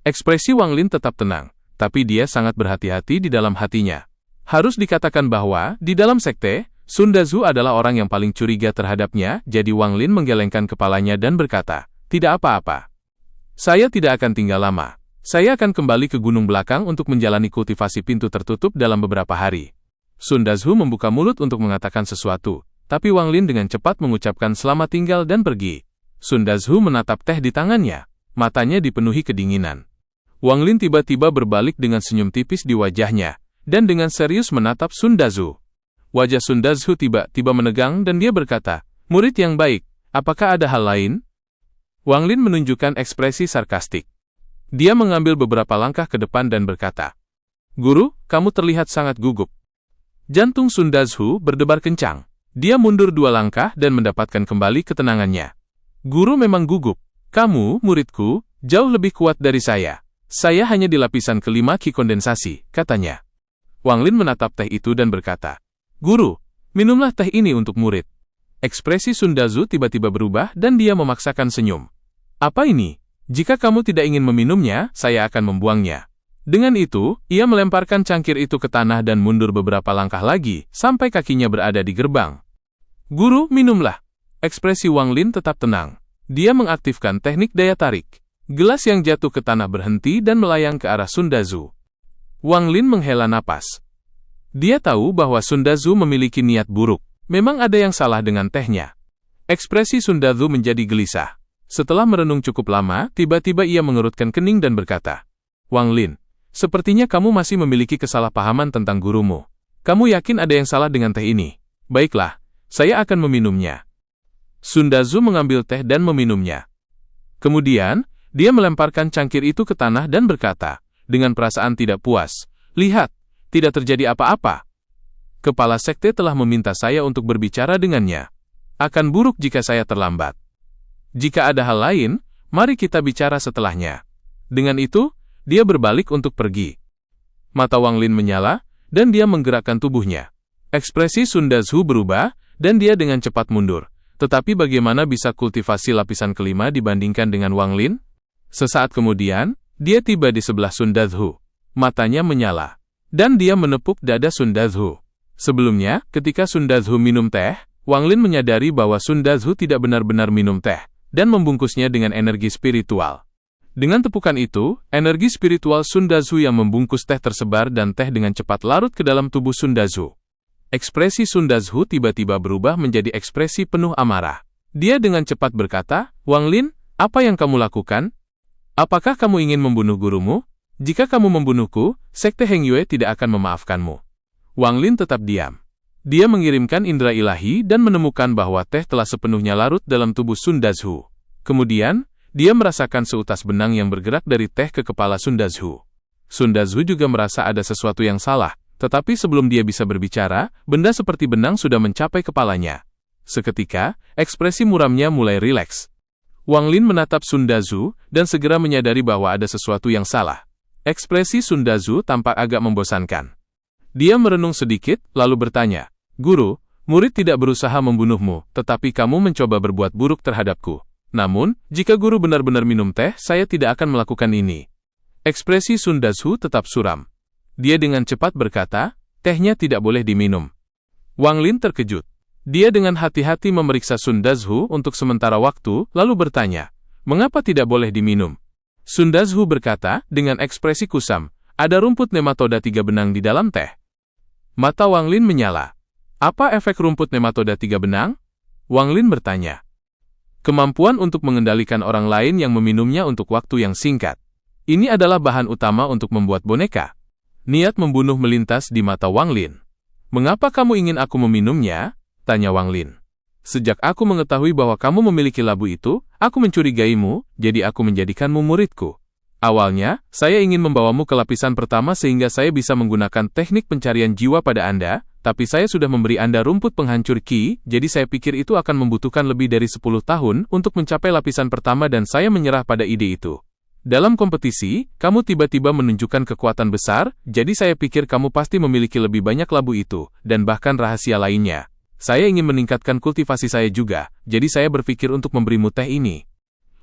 Speaker 1: Ekspresi Wang Lin tetap tenang, tapi dia sangat berhati-hati di dalam hatinya. Harus dikatakan bahwa, di dalam sekte, Sundazhu adalah orang yang paling curiga terhadapnya, jadi Wang Lin menggelengkan kepalanya dan berkata, tidak apa-apa. Saya tidak akan tinggal lama. Saya akan kembali ke gunung belakang untuk menjalani kultivasi pintu tertutup dalam beberapa hari. Sundazhu membuka mulut untuk mengatakan sesuatu, tapi Wang Lin dengan cepat mengucapkan selamat tinggal dan pergi. Sundazhu menatap teh di tangannya, matanya dipenuhi kedinginan. Wang Lin tiba-tiba berbalik dengan senyum tipis di wajahnya, dan dengan serius menatap Sundazhu. Wajah Sundazhu tiba-tiba menegang dan dia berkata, murid yang baik, apakah ada hal lain? Wang Lin menunjukkan ekspresi sarkastik. Dia mengambil beberapa langkah ke depan dan berkata, guru, kamu terlihat sangat gugup. Jantung Sundazhu berdebar kencang. Dia mundur 2 langkah dan mendapatkan kembali ketenangannya. Guru memang gugup. Kamu, muridku, jauh lebih kuat dari saya. Saya hanya di lapisan kelima Qi kondensasi, katanya. Wang Lin menatap teh itu dan berkata, guru, minumlah teh ini untuk murid. Ekspresi Sundazhu tiba-tiba berubah dan dia memaksakan senyum. Apa ini? Jika kamu tidak ingin meminumnya, saya akan membuangnya. Dengan itu, ia melemparkan cangkir itu ke tanah dan mundur beberapa langkah lagi, sampai kakinya berada di gerbang. Guru, minumlah. Ekspresi Wang Lin tetap tenang. Dia mengaktifkan teknik daya tarik. Gelas yang jatuh ke tanah berhenti dan melayang ke arah Sundazhu. Wang Lin menghela napas. Dia tahu bahwa Sundazhu memiliki niat buruk. Memang ada yang salah dengan tehnya. Ekspresi Sundazhu menjadi gelisah. Setelah merenung cukup lama, tiba-tiba ia mengerutkan kening dan berkata, Wang Lin, sepertinya kamu masih memiliki kesalahpahaman tentang gurumu. Kamu yakin ada yang salah dengan teh ini? Baiklah, saya akan meminumnya. Sundazhu mengambil teh dan meminumnya. Kemudian, dia melemparkan cangkir itu ke tanah dan berkata, dengan perasaan tidak puas, lihat, tidak terjadi apa-apa. Kepala sekte telah meminta saya untuk berbicara dengannya. Akan buruk jika saya terlambat. Jika ada hal lain, mari kita bicara setelahnya. Dengan itu, dia berbalik untuk pergi. Mata Wang Lin menyala, dan dia menggerakkan tubuhnya. Ekspresi Sundazhu berubah, dan dia dengan cepat mundur. Tetapi bagaimana bisa kultivasi lapisan kelima dibandingkan dengan Wang Lin? Sesaat kemudian, dia tiba di sebelah Sundazhu. Matanya menyala. Dan dia menepuk dada Sundazhu. Sebelumnya, ketika Sundazhu minum teh, Wang Lin menyadari bahwa Sun Dazhu tidak benar-benar minum teh, dan membungkusnya dengan energi spiritual. Dengan tepukan itu, energi spiritual Sun Dazhu yang membungkus teh tersebar dan teh dengan cepat larut ke dalam tubuh Sun Dazhu. Ekspresi Sun Dazhu tiba-tiba berubah menjadi ekspresi penuh amarah. Dia dengan cepat berkata, "Wang Lin, apa yang kamu lakukan? Apakah kamu ingin membunuh gurumu? Jika kamu membunuhku, Sekte Heng Yue tidak akan memaafkanmu." Wang Lin tetap diam. Dia mengirimkan indera ilahi dan menemukan bahwa teh telah sepenuhnya larut dalam tubuh Sun Dazhu. Kemudian, dia merasakan seutas benang yang bergerak dari teh ke kepala Sun Dazhu. Sun Dazhu juga merasa ada sesuatu yang salah, tetapi sebelum dia bisa berbicara, benda seperti benang sudah mencapai kepalanya. Seketika, ekspresi muramnya mulai rileks. Wang Lin menatap Sun Dazhu dan segera menyadari bahwa ada sesuatu yang salah. Ekspresi Sun Dazhu tampak agak membosankan. Dia merenung sedikit, lalu bertanya, "Guru, murid tidak berusaha membunuhmu, tetapi kamu mencoba berbuat buruk terhadapku. Namun, jika guru benar-benar minum teh, saya tidak akan melakukan ini." Ekspresi Sun Dazhu tetap suram. Dia dengan cepat berkata, "Tehnya tidak boleh diminum." Wang Lin terkejut. Dia dengan hati-hati memeriksa Sun Dazhu untuk sementara waktu, lalu bertanya, "Mengapa tidak boleh diminum?" Sun Dazhu berkata, dengan ekspresi kusam, "Ada rumput nematoda 3 benang di dalam teh." Mata Wang Lin menyala. "Apa efek rumput nematoda 3 benang?" Wang Lin bertanya. "Kemampuan untuk mengendalikan orang lain yang meminumnya untuk waktu yang singkat. Ini adalah bahan utama untuk membuat boneka." Niat membunuh melintas di mata Wang Lin. "Mengapa kamu ingin aku meminumnya?" tanya Wang Lin. "Sejak aku mengetahui bahwa kamu memiliki labu itu, aku mencurigaimu, jadi aku menjadikanmu muridku. Awalnya, saya ingin membawamu ke lapisan pertama sehingga saya bisa menggunakan teknik pencarian jiwa pada Anda, tapi saya sudah memberi Anda rumput penghancur ki, jadi saya pikir itu akan membutuhkan lebih dari 10 tahun untuk mencapai lapisan pertama dan saya menyerah pada ide itu. Dalam kompetisi, kamu tiba-tiba menunjukkan kekuatan besar, jadi saya pikir kamu pasti memiliki lebih banyak labu itu, dan bahkan rahasia lainnya. Saya ingin meningkatkan kultivasi saya juga, jadi saya berpikir untuk memberimu teh ini."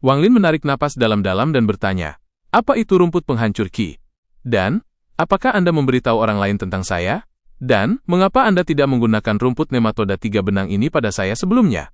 Speaker 1: Wang Lin menarik napas dalam-dalam dan bertanya, "Apa itu rumput penghancur ki? Dan, apakah Anda memberitahu orang lain tentang saya? Dan, mengapa Anda tidak menggunakan rumput nematoda 3 benang ini pada saya sebelumnya?"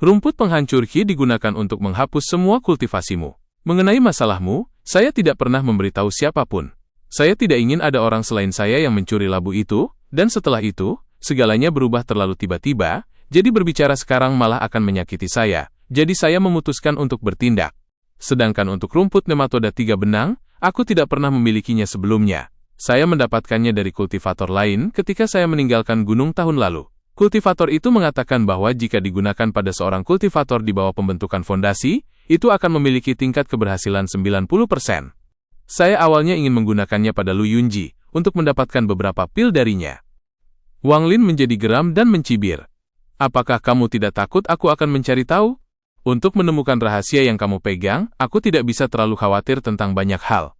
Speaker 1: "Rumput penghancur ki digunakan untuk menghapus semua kultivasimu. Mengenai masalahmu, saya tidak pernah memberitahu siapapun. Saya tidak ingin ada orang selain saya yang mencuri labu itu, dan setelah itu, segalanya berubah terlalu tiba-tiba, jadi berbicara sekarang malah akan menyakiti saya, jadi saya memutuskan untuk bertindak. Sedangkan untuk rumput nematoda 3 benang, aku tidak pernah memilikinya sebelumnya. Saya mendapatkannya dari kultivator lain ketika saya meninggalkan gunung tahun lalu. Kultivator itu mengatakan bahwa jika digunakan pada seorang kultivator di bawah pembentukan fondasi, itu akan memiliki tingkat keberhasilan 90%. Saya awalnya ingin menggunakannya pada Lu Yunji, untuk mendapatkan beberapa pil darinya." Wang Lin menjadi geram dan mencibir. "Apakah kamu tidak takut aku akan mencari tahu? Untuk menemukan rahasia yang kamu pegang, aku tidak bisa terlalu khawatir tentang banyak hal.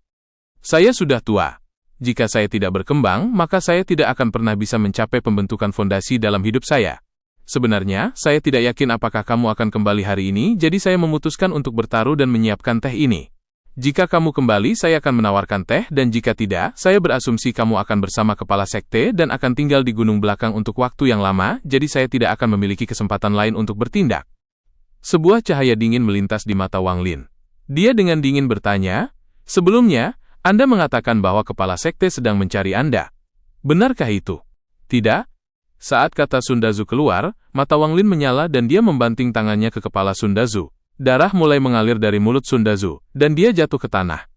Speaker 1: Saya sudah tua. Jika saya tidak berkembang, maka saya tidak akan pernah bisa mencapai pembentukan fondasi dalam hidup saya. Sebenarnya, saya tidak yakin apakah kamu akan kembali hari ini, jadi saya memutuskan untuk bertaruh dan menyiapkan teh ini. Jika kamu kembali, saya akan menawarkan teh, dan jika tidak, saya berasumsi kamu akan bersama kepala sekte dan akan tinggal di gunung belakang untuk waktu yang lama, jadi saya tidak akan memiliki kesempatan lain untuk bertindak." Sebuah cahaya dingin melintas di mata Wang Lin. Dia dengan dingin bertanya, "Sebelumnya, Anda mengatakan bahwa kepala sekte sedang mencari Anda. Benarkah itu?" "Tidak." Saat kata Sun Dazhu keluar, mata Wang Lin menyala dan dia membanting tangannya ke kepala Sun Dazhu. Darah mulai mengalir dari mulut Sun Dazhu, dan dia jatuh ke tanah.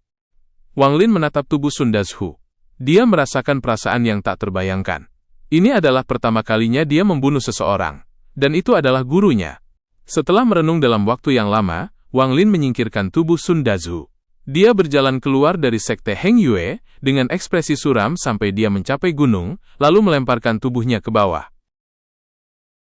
Speaker 1: Wang Lin menatap tubuh Sun Dazhu. Dia merasakan perasaan yang tak terbayangkan. Ini adalah pertama kalinya dia membunuh seseorang, dan itu adalah gurunya. Setelah merenung dalam waktu yang lama, Wang Lin menyingkirkan tubuh Sun Dazhu. Dia berjalan keluar dari sekte Heng Yue, dengan ekspresi suram sampai dia mencapai gunung, lalu melemparkan tubuhnya ke bawah.